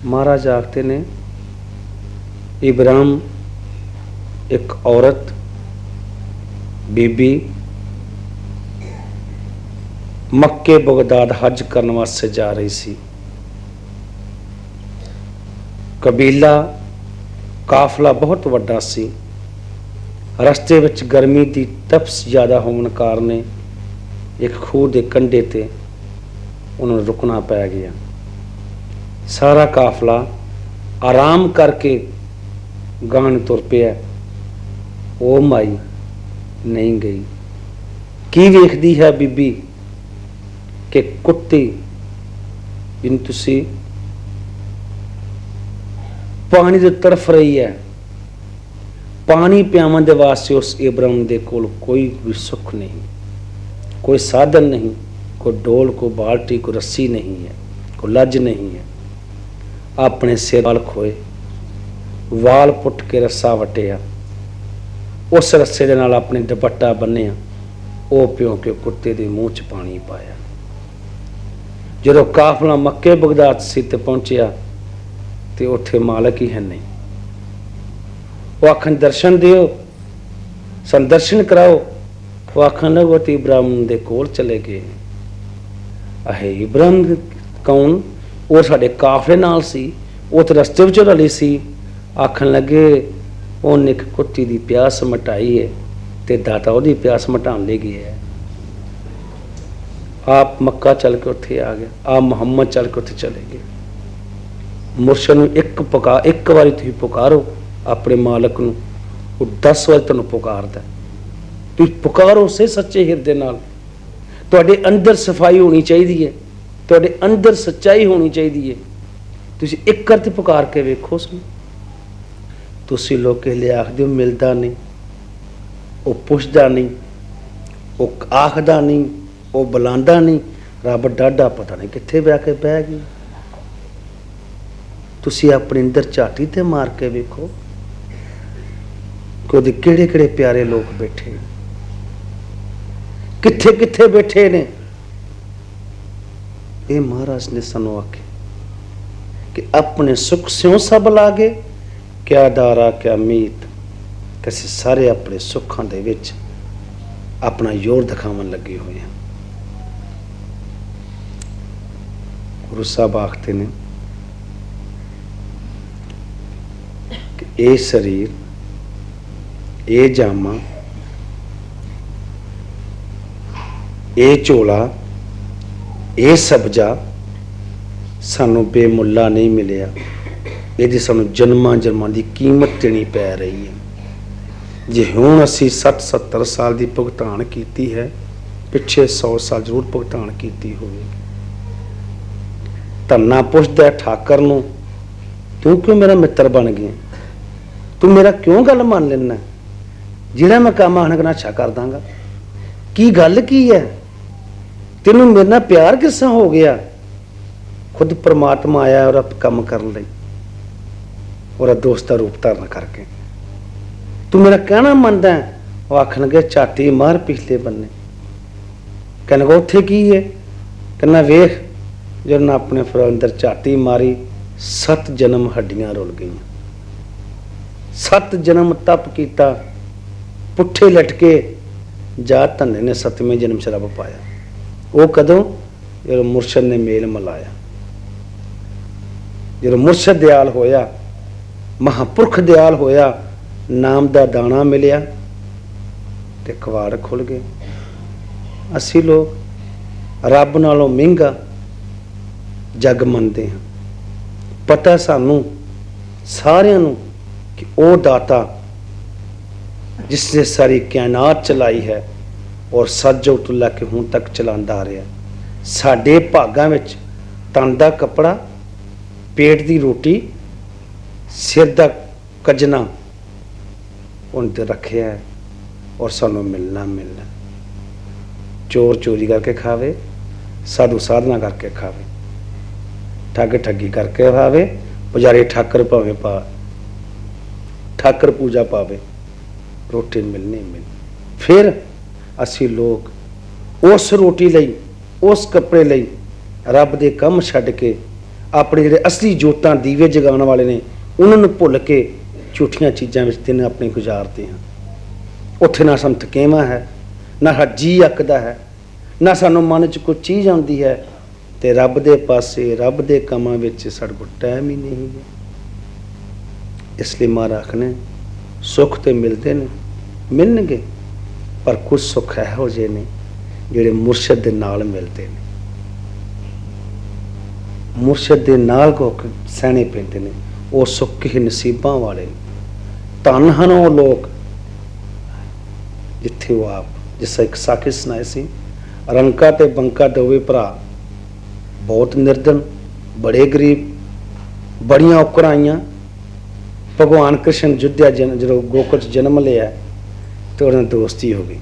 ਮਹਾਰਾਜ ਆਖਦੇ ਨੇ ਇਬਰਾਹਿਮ ਇੱਕ ਔਰਤ ਬੀਬੀ ਮੱਕੇ ਬਗਦਾਦ ਹਜ ਕਰਨ ਵਾਸਤੇ ਜਾ ਰਹੀ ਸੀ। ਕਬੀਲਾ ਕਾਫਲਾ ਬਹੁਤ ਵੱਡਾ ਸੀ। ਰਸਤੇ ਵਿੱਚ ਗਰਮੀ ਦੀ ਤਪਸ਼ ਜ਼ਿਆਦਾ ਹੋਣ ਕਾਰਨ ਇੱਕ ਖੂਹ ਦੇ ਕੰਢੇ ਤੇ ਉਹਨਾਂ ਨੂੰ ਰੁਕਣਾ ਪੈ ਗਿਆ। ਸਾਰਾ ਕਾਫਲਾ ਆਰਾਮ ਕਰਕੇ ਗਾਂ ਨੂੰ ਤੁਰ ਪਿਆ। ਉਹ ਮਾਈ ਨਹੀਂ ਗਈ। ਕੀ ਵੇਖਦੀ ਹੈ ਬੀਬੀ ਕਿ ਕੁੱਤੀ ਜਿਹਨੂੰ ਤੁਸੀਂ ਪਾਣੀ ਦੇ ਤਰਫ ਰਹੀ ਹੈ, ਪਾਣੀ ਪਿਆਉਣ ਦੇ ਵਾਸਤੇ ਉਸ ਇਬਰਾਹਿਮ ਦੇ ਕੋਲ ਕੋਈ ਵੀ ਸੁੱਖ ਨਹੀਂ, ਕੋਈ ਸਾਧਨ ਨਹੀਂ, ਕੋਈ ਡੋਲ, ਕੋਈ ਬਾਲਟੀ, ਕੋਈ ਰੱਸੀ ਨਹੀਂ ਹੈ, ਕੋਈ ਲੱਜ ਨਹੀਂ ਹੈ। ਆਪਣੇ ਸਿਰ ਵਾਲ ਖੋਏ, ਵਾਲ ਪੁੱਟ ਕੇ ਰੱਸਾ ਵਟਿਆ, ਉਸ ਰੱਸੇ ਦੇ ਨਾਲ ਆਪਣੇ ਦੁਪੱਟਾ ਬੰਨਿਆ, ਉਹ ਪਿਓ ਕੇ ਕੁੱਤੇ ਦੇ ਮੂੰਹ 'ਚ ਪਾਣੀ ਪਾਇਆ। ਜਦੋਂ ਕਾਫਲਾ ਮੱਕੇ ਬਗਦਾਦ ਸੀ ਤੇ ਪਹੁੰਚਿਆ ਤੇ ਉੱਥੇ ਮਾਲਕ ਹੀ ਹੈ ਨਹੀਂ। ਉਹ ਆਖਣ ਦਰਸ਼ਨ ਦਿਓ, ਸਾਨੂੰ ਦਰਸ਼ਨ ਕਰਾਓ। ਉਹ ਆਖਣ ਲੱਗੇ ਤੇ ਇਬਰਾਹਿਮ ਦੇ ਕੋਲ ਚਲੇ ਗਏ। ਆਹੇ ਇਬਰਾਹਿਮ ਕੌਣ? ਉਹ ਸਾਡੇ ਕਾਫਲੇ ਨਾਲ ਸੀ, ਉਹ ਤੇ ਰਸਤੇ ਵਿੱਚ ਰਲੀ ਸੀ। ਆਖਣ ਲੱਗੇ ਉਹਨੇ ਇੱਕ ਕੁੱਤੀ ਦੀ ਪਿਆਸ ਮਿਟਾਈ ਹੈ ਤੇ ਦਾਤਾ ਉਹਦੀ ਪਿਆਸ ਮਿਟਾਉਣ ਲਈ ਗਿਆ ਹੈ। ਆਪ ਮੱਕਾ ਚੱਲ ਕੇ ਉੱਥੇ ਆ ਗਿਆ, ਆਪ ਮੁਹੰਮਦ ਚੱਲ ਕੇ ਉੱਥੇ ਚਲੇ ਗਏ। ਮੁਰਸ਼ਦ ਨੂੰ ਇੱਕ ਵਾਰੀ ਤੁਸੀਂ ਪੁਕਾਰੋ ਆਪਣੇ ਮਾਲਕ ਨੂੰ, ਉਹ 10 ਵਾਰੀ ਤੁਹਾਨੂੰ ਪੁਕਾਰਦਾ। ਤੁਸੀਂ ਪੁਕਾਰੋ ਉਸੇ ਸੱਚੇ ਹਿਰਦੇ ਨਾਲ। ਤੁਹਾਡੇ ਅੰਦਰ ਸਫਾਈ ਹੋਣੀ ਚਾਹੀਦੀ ਹੈ, ਤੁਹਾਡੇ ਅੰਦਰ ਸੱਚਾਈ ਹੋਣੀ ਚਾਹੀਦੀ ਹੈ। ਤੁਸੀਂ ਇੱਕ ਕਰਤੀ ਪੁਕਾਰ ਕੇ ਵੇਖੋ ਉਸਨੂੰ। ਤੁਸੀਂ ਲੋਕ ਕਿਸੇ ਆਖਦੇ ਹੋ ਮਿਲਦਾ ਨਹੀਂ, ਉਹ ਪੁੱਛਦਾ ਨਹੀਂ, ਉਹ ਆਖਦਾ ਨਹੀਂ, ਉਹ ਬੁਲਾਉਂਦਾ ਨਹੀਂ। ਰੱਬ ਡਾਢਾ ਪਤਾ ਨਹੀਂ ਕਿੱਥੇ ਬਹਿ ਕੇ ਬਹਿ ਗਈ। ਤੁਸੀਂ ਆਪਣੇ ਅੰਦਰ ਝਾਟੀ ਤੇ ਮਾਰ ਕੇ ਵੇਖੋ ਕਿ ਉਹਦੇ ਕਿਹੜੇ ਕਿਹੜੇ ਪਿਆਰੇ ਲੋਕ ਬੈਠੇ, ਕਿੱਥੇ ਕਿੱਥੇ ਬੈਠੇ ਨੇ। ਇਹ ਮਹਾਰਾਜ ਨੇ ਸਾਨੂੰ ਆਖਿਆ ਕਿ ਆਪਣੇ ਸੁਖ ਸਿਉ ਸਭ ਲਾਗੇ, ਕਿਆ ਦਾਰਾ ਕਿਆ ਮੀਤ। ਕਿਸੇ ਸਾਰੇ ਆਪਣੇ ਸੁੱਖਾਂ ਦੇ ਵਿੱਚ ਆਪਣਾ ਜ਼ੋਰ ਦਿਖਾਉਣ ਲੱਗੇ ਹੋਏ ਹਨ। ਗੁਰੂ ਸਾਹਿਬ ਆਖਦੇ ਨੇ ਕਿ ਇਹ ਸਰੀਰ, ਇਹ ਜਾਮਾ, ਇਹ ਝੋਲਾ, ਇਹ ਸਬਜ਼ਾ ਸਾਨੂੰ ਬੇਮੁੱਲਾ ਨਹੀਂ ਮਿਲਿਆ। ਇਹਦੀ ਸਾਨੂੰ ਜਨਮਾਂ ਜਨਮਾਂ ਦੀ ਕੀਮਤ ਦੇਣੀ ਪੈ ਰਹੀ ਹੈ। ਜੇ ਹੁਣ ਅਸੀਂ 60-70 ਸਾਲ ਦੀ ਭੁਗਤਾਨ ਕੀਤੀ ਹੈ, ਪਿੱਛੇ 100 ਸਾਲ ਜ਼ਰੂਰ ਭੁਗਤਾਨ ਕੀਤੀ ਹੋਵੇਗੀ। ਧੰਨਾ ਪੁੱਛਦਾ ਠਾਕਰ ਨੂੰ, ਤੂੰ ਕਿਉਂ ਮੇਰਾ ਮਿੱਤਰ ਬਣ ਗਿਆ? ਤੂੰ ਮੇਰਾ ਕਿਉਂ ਗੱਲ ਮੰਨ ਲੈਣਾ? ਜਿਹੜਾ ਮੈਂ ਕੰਮ ਆਖਣਾ ਕਰਨਾ ਅੱਛਾ ਕਰ ਦਾਂਗਾ। ਕੀ ਗੱਲ ਕੀ ਹੈ? ਤੈਨੂੰ ਮੇਰੇ ਨਾਲ ਪਿਆਰ ਕਿਸ ਤਰ੍ਹਾਂ ਹੋ ਗਿਆ? ਖੁਦ ਪ੍ਰਮਾਤਮਾ ਆਇਆ ਔਰ ਕੰਮ ਕਰਨ ਲਈ, ਔਰ ਦੋਸਤ ਦਾ ਰੂਪ ਧਾਰਨ ਕਰਕੇ। ਤੂੰ ਮੇਰਾ ਕਹਿਣਾ ਮੰਨਦਾ? ਉਹ ਆਖਣਗੇ ਝਾਟੀ ਮਾਰ ਪਿਛਲੇ ਬੰਨੇ। ਕਹਿਣਗੇ ਉੱਥੇ ਕੀ ਹੈ? ਕਹਿੰਦਾ ਵੇਖ, ਜਦੋਂ ਨਾ ਆਪਣੇ ਫਿਰ ਅੰਦਰ ਝਾਟੀ ਮਾਰੀ, 7 ਜਨਮ ਹੱਡੀਆਂ ਰੁਲ ਗਈਆਂ। 7 ਜਨਮ ਤਪ ਕੀਤਾ, ਪੁੱਠੇ ਲਟਕੇ, ਜਾ ਧੰਨੇ ਨੇ 7ਵੇਂ ਜਨਮ ਚ ਰੱਬ ਪਾਇਆ। ਉਹ ਕਦੋਂ? ਜਦੋਂ ਮੁਰਸ਼ਦ ਨੇ ਮੇਲ ਮਿਲਾਇਆ, ਜਦੋਂ ਮੁਰਸ਼ਦ ਦਿਆਲ ਹੋਇਆ, ਮਹਾਂਪੁਰਖ ਦਿਆਲ ਹੋਇਆ, ਨਾਮ ਦਾ ਦਾਣਾ ਮਿਲਿਆ ਤੇ ਕਵਾੜ ਖੁੱਲ ਗਏ। ਅਸੀਂ ਲੋਕ ਰੱਬ ਨਾਲੋਂ ਮਹਿੰਗਾ ਜੱਗ ਮੰਨਦੇ ਹਾਂ। ਪਤਾ ਸਾਨੂੰ ਸਾਰਿਆਂ ਨੂੰ ਕਿ ਉਹ ਦਾਤਾ ਜਿਸ ਨੇ ਸਾਰੀ ਕਾਇਨਾਤ ਚਲਾਈ ਹੈ ਔਰ ਸੱਜੋ ਤੋਂ ਲੈ ਕੇ ਹੁਣ ਤੱਕ ਚਲਾਉਂਦਾ ਆ ਰਿਹਾ। ਸਾਡੇ ਭਾਗਾਂ ਵਿੱਚ ਤਨ ਦਾ ਕੱਪੜਾ, ਪੇਟ ਦੀ ਰੋਟੀ, ਸਿਰ ਦਾ ਕੱਜਣਾ ਉਹਨੇ ਤੇ ਰੱਖਿਆ ਹੈ ਔਰ ਸਾਨੂੰ ਮਿਲਣਾ। ਚੋਰ ਚੋਰੀ ਕਰਕੇ ਖਾਵੇ, ਸਾਧੂ ਸਾਧਨਾ ਕਰਕੇ ਖਾਵੇ, ਠੱਗ ਠੱਗੀ ਕਰਕੇ ਖਾਵੇ, ਪੁਜਾਰੀ ਠਾਕਰ ਭਾਵੇਂ ਠਾਕਰ ਪੂਜਾ ਪਾਵੇ, ਰੋਟੀ ਮਿਲਣੀ। ਫਿਰ ਅਸੀਂ ਲੋਕ ਉਸ ਰੋਟੀ ਲਈ, ਉਸ ਕੱਪੜੇ ਲਈ ਰੱਬ ਦੇ ਕੰਮ ਛੱਡ ਕੇ ਆਪਣੇ ਜਿਹੜੇ ਅਸਲੀ ਜੋਤਾਂ ਦੀਵੇ ਜਗਾਉਣ ਵਾਲੇ ਨੇ ਉਹਨਾਂ ਨੂੰ ਭੁੱਲ ਕੇ ਝੂਠੀਆਂ ਚੀਜ਼ਾਂ ਵਿੱਚ ਦਿਨ ਆਪਣੇ ਗੁਜ਼ਾਰਦੇ ਹਾਂ। ਉੱਥੇ ਨਾ ਸਾਨੂੰ ਥਕੇਵਾਂ ਹੈ, ਨਾ ਜੀ ਅੱਕਦਾ ਹੈ, ਨਾ ਸਾਨੂੰ ਮਨ 'ਚ ਕੋਈ ਚੀਜ਼ ਆਉਂਦੀ ਹੈ, ਤੇ ਰੱਬ ਦੇ ਪਾਸੇ, ਰੱਬ ਦੇ ਕੰਮਾਂ ਵਿੱਚ ਸਾਡੇ ਕੋਲ ਟਾਈਮ ਹੀ ਨਹੀਂ ਹੈ। ਇਸ ਲਈ ਮਹਾਰਾਜ ਨੇ ਸੁੱਖ ਤੇ ਮਿਲਦੇ ਨੇ, ਮਿਲਣਗੇ, ਪਰ ਕੁਝ ਸੁੱਖ ਇਹੋ ਜਿਹੇ ਨੇ ਜਿਹੜੇ ਮੁਰਸ਼ਦ ਦੇ ਨਾਲ ਮਿਲਦੇ ਨੇ। ਮੁਰਸ਼ਦ ਦੇ ਨਾਲ ਸਹਿਣੇ ਪੈਂਦੇ ਨੇ। ਉਹ ਸੁੱਖ ਕਿਸੇ ਨਸੀਬਾਂ ਵਾਲੇ ਨੇ। ਧੰਨ ਹਨ ਉਹ ਲੋਕ ਜਿੱਥੇ ਉਹ ਆਪ, ਜਿਸ ਇੱਕ ਸਾਖੀ ਸੁਣਾਈ ਸੀ, ਰੰਕਾ ਤੇ ਬੰਕਾ ਦੋਵੇਂ ਭਰਾ ਬਹੁਤ ਨਿਰਧਨ, ਬੜੇ ਗਰੀਬ, ਬੜੀਆਂ ਔਕੜਾਂ ਆਈਆਂ। ਭਗਵਾਨ ਕ੍ਰਿਸ਼ਨ ਜੁੱਧਿਆ ਜਦੋਂ ਗੋਕੁਲ 'ਚ ਜਨਮ ਲਿਆ ਤੇ ਉਹਨਾਂ ਨਾਲ ਦੋਸਤੀ ਹੋ ਗਈ।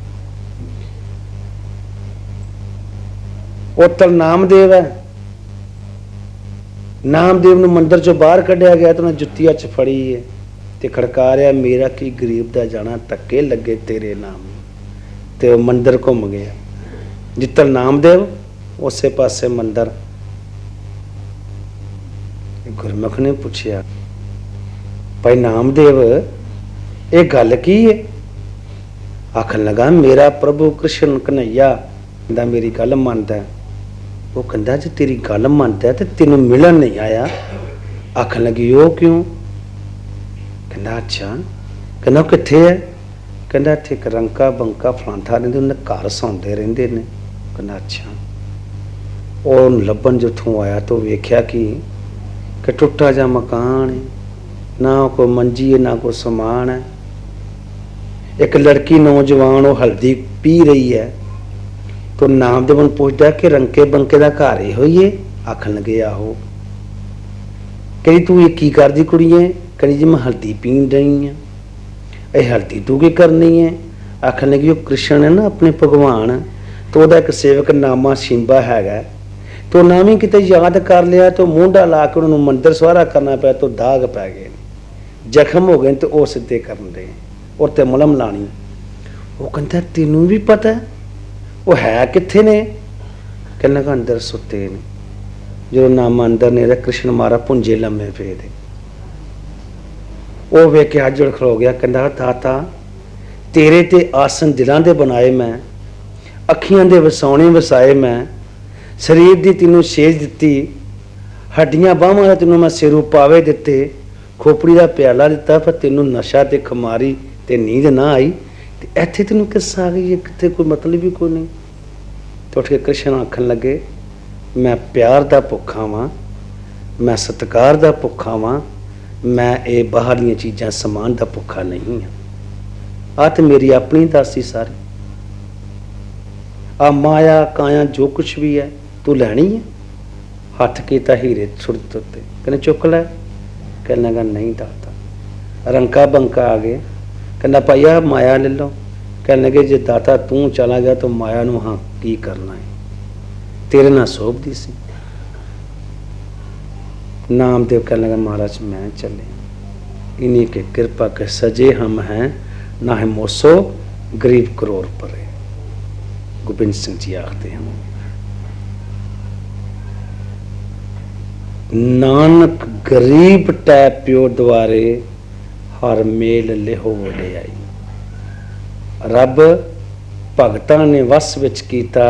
ਉੱਤਰ ਨਾਮਦੇਵ ਹੈ, ਨਾਮਦੇਵ ਨੂੰ ਮੰਦਿਰ ਚੋਂ ਬਾਹਰ ਕੱਢਿਆ ਗਿਆ ਤੇ ਉਹਨੇ ਜੁੱਤੀਆਂ 'ਚ ਫੜੀ ਹੈ ਤੇ ਖੜਕਾ ਰਿਹਾ, ਮੇਰਾ ਕੀ ਗਰੀਬ ਦਾ ਜਾਣਾ, ਧੱਕੇ ਲੱਗੇ ਤੇਰੇ ਨਾਮ। ਤੇ ਉਹ ਮੰਦਿਰ ਘੁੰਮ ਗਿਆ। ਜਿੱਤਲ ਨਾਮਦੇਵ, ਉਸੇ ਪਾਸੇ ਮੰਦਿਰ। ਗੁਰਮੁਖ ਨੇ ਪੁੱਛਿਆ, ਭਾਈ ਨਾਮਦੇਵ ਇਹ ਗੱਲ ਕੀ ਹੈ? ਆਖਣ ਲੱਗਾ, ਮੇਰਾ ਪ੍ਰਭੂ ਕ੍ਰਿਸ਼ਨ ਕਨਈਆ ਕਹਿੰਦਾ ਮੇਰੀ ਗੱਲ ਮੰਨਦਾ। ਉਹ ਕਹਿੰਦਾ ਜੇ ਤੇਰੀ ਗੱਲ ਮੰਨਦਾ ਤੇ ਤੈਨੂੰ ਮਿਲਣ ਨਹੀਂ ਆਇਆ। ਆਖਣ ਲੱਗੀ, ਉਹ ਕਿਉਂ? ਕਹਿੰਦਾ ਅੱਛਾ। ਕਹਿੰਦਾ ਉਹ ਕਿੱਥੇ ਹੈ? ਕਹਿੰਦਾ ਇੱਥੇ ਇੱਕ ਰੰਕਾ ਬੰਕਾ ਫਲਾਂਥਾ ਰਹਿੰਦੇ, ਉਹਨੇ ਘਰ ਸੌਂਦੇ ਰਹਿੰਦੇ ਨੇ। ਕਹਿੰਦਾ ਅੱਛਾ। ਉਹ ਲੱਭਣ ਜਿੱਥੋਂ ਆਇਆ ਤਾਂ ਵੇਖਿਆ ਕਿ ਟੁੱਟਾ ਜਿਹਾ ਮਕਾਨ ਹੈ, ਨਾ ਕੋਈ ਮੰਜੀ ਹੈ, ਨਾ ਕੋਈ ਸਮਾਨ ਹੈ। ਇੱਕ ਲੜਕੀ ਨੌਜਵਾਨ ਉਹ ਹਲਦੀ ਪੀ ਰਹੀ ਹੈ। तो नामदेव पुछदा कि रंके बंके का घर यो ही है? आखन लगे आहो। ਕਹਿੰਦੀ ਤੂੰ ਇਹ ਕੀ ਕਰਦੀ ਕੁੜੀਏ? ਕਹਿੰਦੀ ਜੀ ਮੈਂ ਹਲਦੀ ਪੀਣ ਰਹੀ ਹਾਂ। ਇਹ ਹਲਦੀ ਤੂੰ ਕੀ ਕਰਨੀ ਹੈ? ਆਖਣ ਲੱਗੀ ਉਹ ਕ੍ਰਿਸ਼ਨ ਹੈ ਨਾ ਆਪਣੇ ਭਗਵਾਨ, ਤੇ ਉਹਦਾ ਇੱਕ ਸੇਵਕ ਨਾਮਾ ਸ਼ਿੰਬਾ ਹੈਗਾ, ਤੋ ਨਾ ਵੀ ਕਿਤੇ ਯਾਦ ਕਰ ਲਿਆ ਤਾਂ ਮੂੰਡਾ ਲਾ ਕੇ ਉਹਨਾਂ ਨੂੰ ਮੰਦਰ ਸਵਾਰਾ ਕਰਨਾ ਪਿਆ, ਤਾਂ ਦਾਗ ਪੈ ਗਏ, ਜ਼ਖਮ ਹੋ ਗਏ ਤੇ ਉਹ ਸਿੱਧੇ ਕਰਨ ਦੇ ਔਰ ਤੇ ਮਲਮ ਲਾਣੀ। ਉਹ ਕਹਿੰਦਾ ਤੈਨੂੰ ਵੀ ਪਤਾ ਹੈ? ਉਹ ਹੈ ਕਿੱਥੇ ਨੇ? ਕਹਿੰਦਾ ਕਿ ਅੰਦਰ ਸੁੱਤੇ ਨੇ। ਜਦੋਂ ਨਾਮਾ ਅੰਦਰ ਨੇ ਤਾਂ ਕ੍ਰਿਸ਼ਨ ਮਾਰਾ ਪੁੰਜੇ ਲੰਮੇ ਪਏ ਦੇ। ਉਹ ਵੇਖ ਕੇ ਹੱਥ ਜੋੜ ਖਲੋ ਗਿਆ, ਕਹਿੰਦਾ ਦਾਤਾ ਤੇਰੇ ਤੇ ਆਸਨ ਦਿਲਾਂ ਦੇ ਬਣਾਏ ਮੈਂ, ਅੱਖੀਆਂ ਦੇ ਵਸਾਉਣੇ ਵਸਾਏ ਮੈਂ, ਸਰੀਰ ਦੀ ਤੈਨੂੰ ਸੇਜ ਦਿੱਤੀ, ਹੱਡੀਆਂ ਬਾਹਾਂ ਦਾ ਤੈਨੂੰ ਮੈਂ ਸਿਰੂ ਪਾਵੇ ਦਿੱਤੇ, ਖੋਪੜੀ ਦਾ ਪਿਆਲਾ ਦਿੱਤਾ, ਪਰ ਤੈਨੂੰ ਨਸ਼ਾ ਤੇ ਖਮਾਰੀ ਤੇ ਨੀਂਦ ਨਾ ਆਈ, ਤੇ ਇੱਥੇ ਤੈਨੂੰ ਕਿਸ ਆ ਗਈ? ਕਿਤੇ ਕੋਈ ਮਤਲਬ ਹੀ ਕੋਈ ਨਹੀਂ। ਤੇ ਉੱਠ ਕੇ ਕ੍ਰਿਸ਼ਨ ਆਖਣ ਲੱਗੇ ਮੈਂ ਪਿਆਰ ਦਾ ਭੁੱਖਾ ਵਾਂ, ਮੈਂ ਸਤਿਕਾਰ ਦਾ ਭੁੱਖਾ ਵਾਂ, ਮੈਂ ਇਹ ਬਾਹਰਲੀਆਂ ਚੀਜ਼ਾਂ ਸਮਾਨ ਦਾ ਭੁੱਖਾ ਨਹੀਂ ਹਾਂ। ਆਹ ਤੇ ਮੇਰੀ ਆਪਣੀ ਦਾਸੀ ਸਾਰੀ, ਆ ਮਾਇਆ ਕਾਇਆ ਜੋ ਕੁਛ ਵੀ ਹੈ ਤੂੰ ਲੈਣੀ ਹੈ। ਹੱਥ ਕੀਤਾ ਹੀਰੇ ਸੁੱਟ ਉੱਤੇ, ਕਹਿੰਦੇ ਚੁੱਕ ਲੈ। ਕਹਿਣ ਲੱਗਾ ਨਹੀਂ ਦਾਤਾ। ਰੰਕਾ ਬੰਕਾ ਆ ਗਏ, ਕਹਿੰਦਾ ਭਾਈ ਆ ਮਾਇਆ ਲੈ ਲਓ। ਕਹਿਣ ਲੱਗੇ ਜੇ ਦਾਤਾ ਤੂੰ ਚਲਾ ਗਿਆ ਤਾਂ ਮਾਇਆ ਨੂੰ ਹਾਂ ਕੀ ਕਰਨਾ ਹੈ, ਤੇਰੇ ਨਾਲ ਸੋਭਦੀ ਸੀ। नामदेव कहने लगा महाराज मैं चले, इन्हीं के कृपा के सजे हम हैं, ना है मोसो गरीब करोड़ परे। गोबिंद सिंह जी आखते हैं नानक गरीब टै प्यो द्वारे हर मेल लिहो ले आई। रब भगतां ने वस विच कीता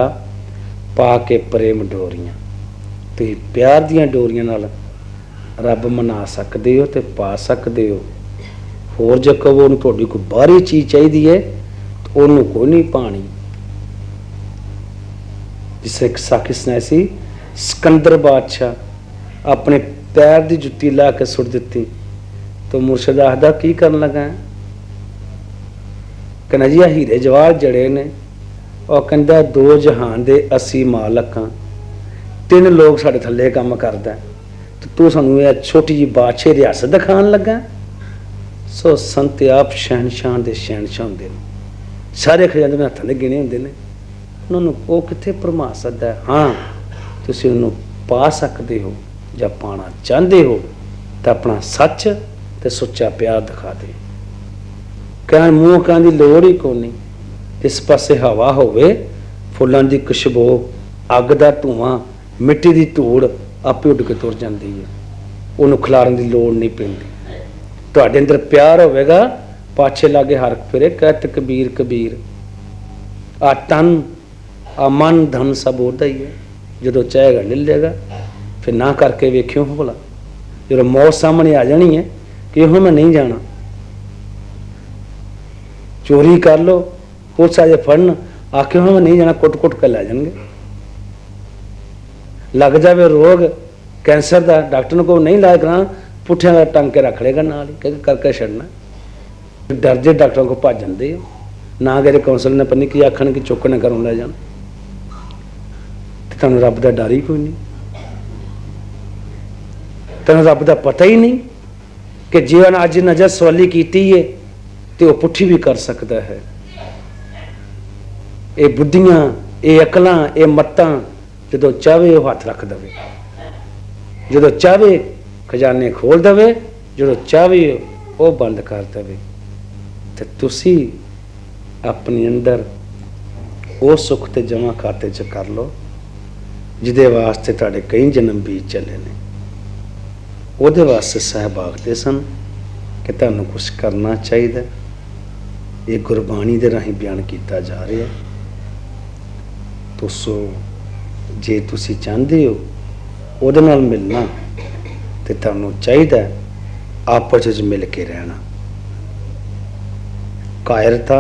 पा के प्रेम डोरियां। ते प्यार दियां डोरियां नाल रब मना सकते हो तो पा सकते हो। होर जे कहो उन्हें थोड़ी कोई बाहरी चीज़ चाहिए है तो उन्होंने कोई नहीं पानी। जिसने एक साखी सुनाई सी, सिकंदर बादशाह अपने पैर की जुत्ती ला के सुट दी तो मुर्शद आखदा की करन लगा? कहना जी हीरे जवाहर जड़े ने, और कहता दो जहान दे 80 मालक हाँ, 3 लोग साढ़े थल्ले काम करदा, तो तू सानू यह छोटी जी बादशाह रियासत दिखान लगा। सो संत आप शहनशाह दे शहनशाह होंदे ने, सारे खजाने में हत्थां दे गिने होंदे ने, उन्होंने वो कित्थे भरमा सकदा है? हाँ तुसीं उन्होंने पा सकते हो जां पाना चाहते हो तो अपना सच ते सुच्चा प्यार दिखा दे। कहण मूँह कहण दी लोड़ ही कोई नहीं। इस पासे हवा होवे, फुल्लां दी खुशबू, अग दा धुआं, मिट्टी दी धूड़ आपे उड़ के तुर जाती है, उन्होंने खिलारन की लोड़ नहीं पैंदी। तुहाडे अंदर प्यार होवेगा, पाछे लागे हर फिरे कहत कबीर कबीर। आ तन आ मन धन सब उदा ही है, जो चाहेगा ले लेगा। फिर ना करके वेखियो भला, जो मौत सामने आ जानी है कि यह मैं नहीं जाना। चोरी कर लो, पुलिस आ जाए फड़न, आखियो मैं नहीं जाना, कुट कुट कर लै जाएंगे। लग जाए रोग कैंसर का, डॉक्टर को नहीं लाया करा, पुठिया का टंग के रख लेगा नाल ही, करके छड़ना। डर जे डॉक्टरों को भज जाते हो, ना गए काउंसल ने पता नहीं कि आखन कि चुकने घरों लै जान। तुहानूं रब का डर ही कोई नहीं, तुहानूं रब का पता ही नहीं कि जीवन अज नजर सवाली की है तो वह पुठी भी कर सकता है। ये बुद्धियां, ये अकलां, ये मत्तां जो चाहे वह हाथ रख दे, जो चाहे खजाने खोल दे, जो चाहे वह बंद कर दे। तो तुसी अपने अंदर वो सुख ते जमा खाते च कर लो जिदे वास्ते तुहाडे कई जन्म बीत चले ने। उहदे वास्ते साहब आखदे सन कि तुहानूं कुछ करना चाहिए। ये गुरबाणी दे राहीं बयान किया जा रहा है। तो सो जे तुसी चाहते हो उहदे नाल मिलना तो तुहानूं चाहिए आपस विच मिल के रहना। कायरता,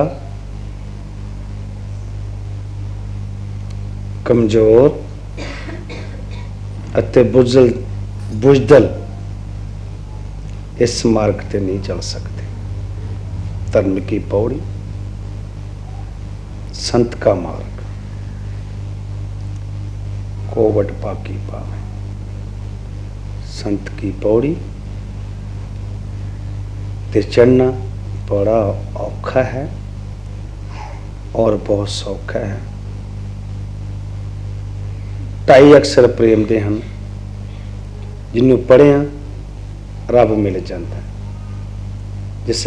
कमजोर अते बुजदल इस मार्ग ते नहीं चल सकते। धर्म की पौड़ी, संत का मार्ग, कोवट पाकी पावे। संत की पौड़ी ते चढ़ना बड़ा औखा है और बहुत सौखा है। 2.5 अक्षर प्रेम दे हैं, जिन्हों पढ़िया रब मिल जाता है। जिस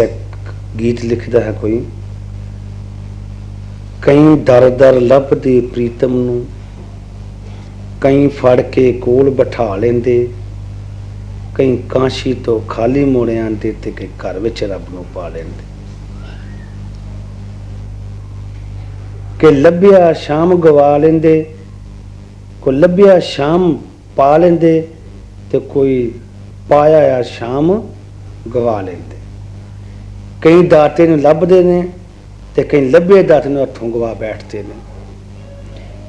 गीत लिखता है कोई, कई दर दर लभदे प्रीतम नूं, कई फड़ के कोल बिठा लेंदे, कई कांशी तो खाली मुड़ आंदे ते कई घर विच रब नूं पा लेंदे। कि लभ्या शाम गवा लेंदे, कोई लभ्या शाम पा लेंदे ते कोई पाया आ शाम गवा लेंदे। कई दाते नूं लभदे ने ते कई लभे दाते नूं हत्थों गवा बैठते ने।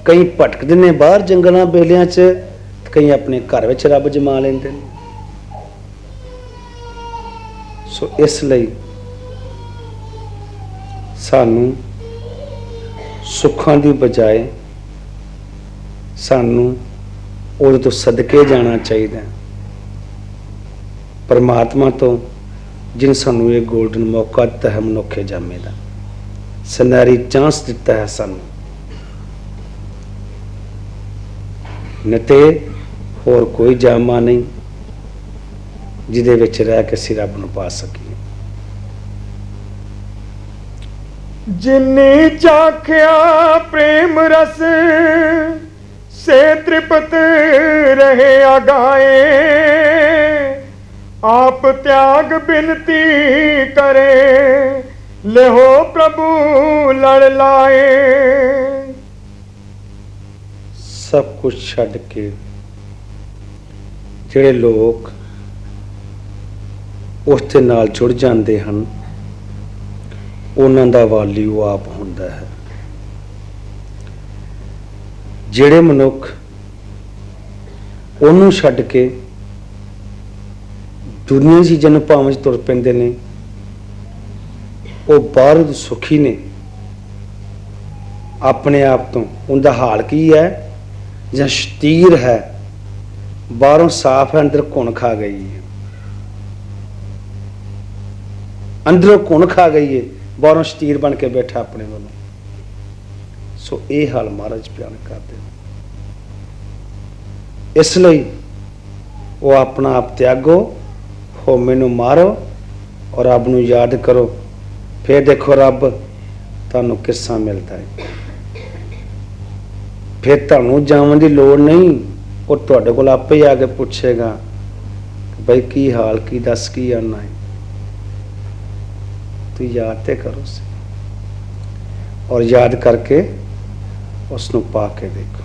कई भटकदे ने बाहर जंगलों बेलियां च, कई अपने घर विच रब जमा लेंदे ने। सो इसलिए सानू सुखां दी बजाए सानू उहदे तो सदके जाना चाहिए, परमात्मा तो जिन सानू ये गोल्डन मौका दिता है मनुखे जामे का, सुनहरी चांस दिता है सानू, नते होर कोई जामा नहीं जिहदे विच रह के असीं रब नूं पा सकीए। जिन्नी चाख्या प्रेम रस से तृप्त रहे आगाए, आप त्याग बिनती करे ले हो प्रभु लड़ लाए। सब कुछ छड्ड के जिहड़े लोग उस दे नाल जुड़ जाते हैं, उन्हां दा वाली वो आप हुंदा है। जिहड़े मनुख उहनूं छड्ड के दुनिया चीज़ां नूं भावां च तुर पैंदे ने, वो बाहर सुखी ने अपने आप तो। उनका हाल की है, जां शतीर है, बाहरों साफ है अंदर घुन खा गई है, अंदरों घुन खा गई है, बाहरों शतीर बन के बैठा अपने वालों। सो ये हाल महाराज बयान करते हैं। इसलिए वो अपना आप त्यागो, होमे नूं मारो और रब नूं याद करो, फिर देखो रब तुहानूं किस्सा मिलता है। फिर तुहानूं जावन दी लोड़ नहीं, वो तुहाडे कोल आपे ही आके पूछेगा भाई की हाल, की दस की आना है। तू याद तो करो और याद करके उसनूं पा के देखो।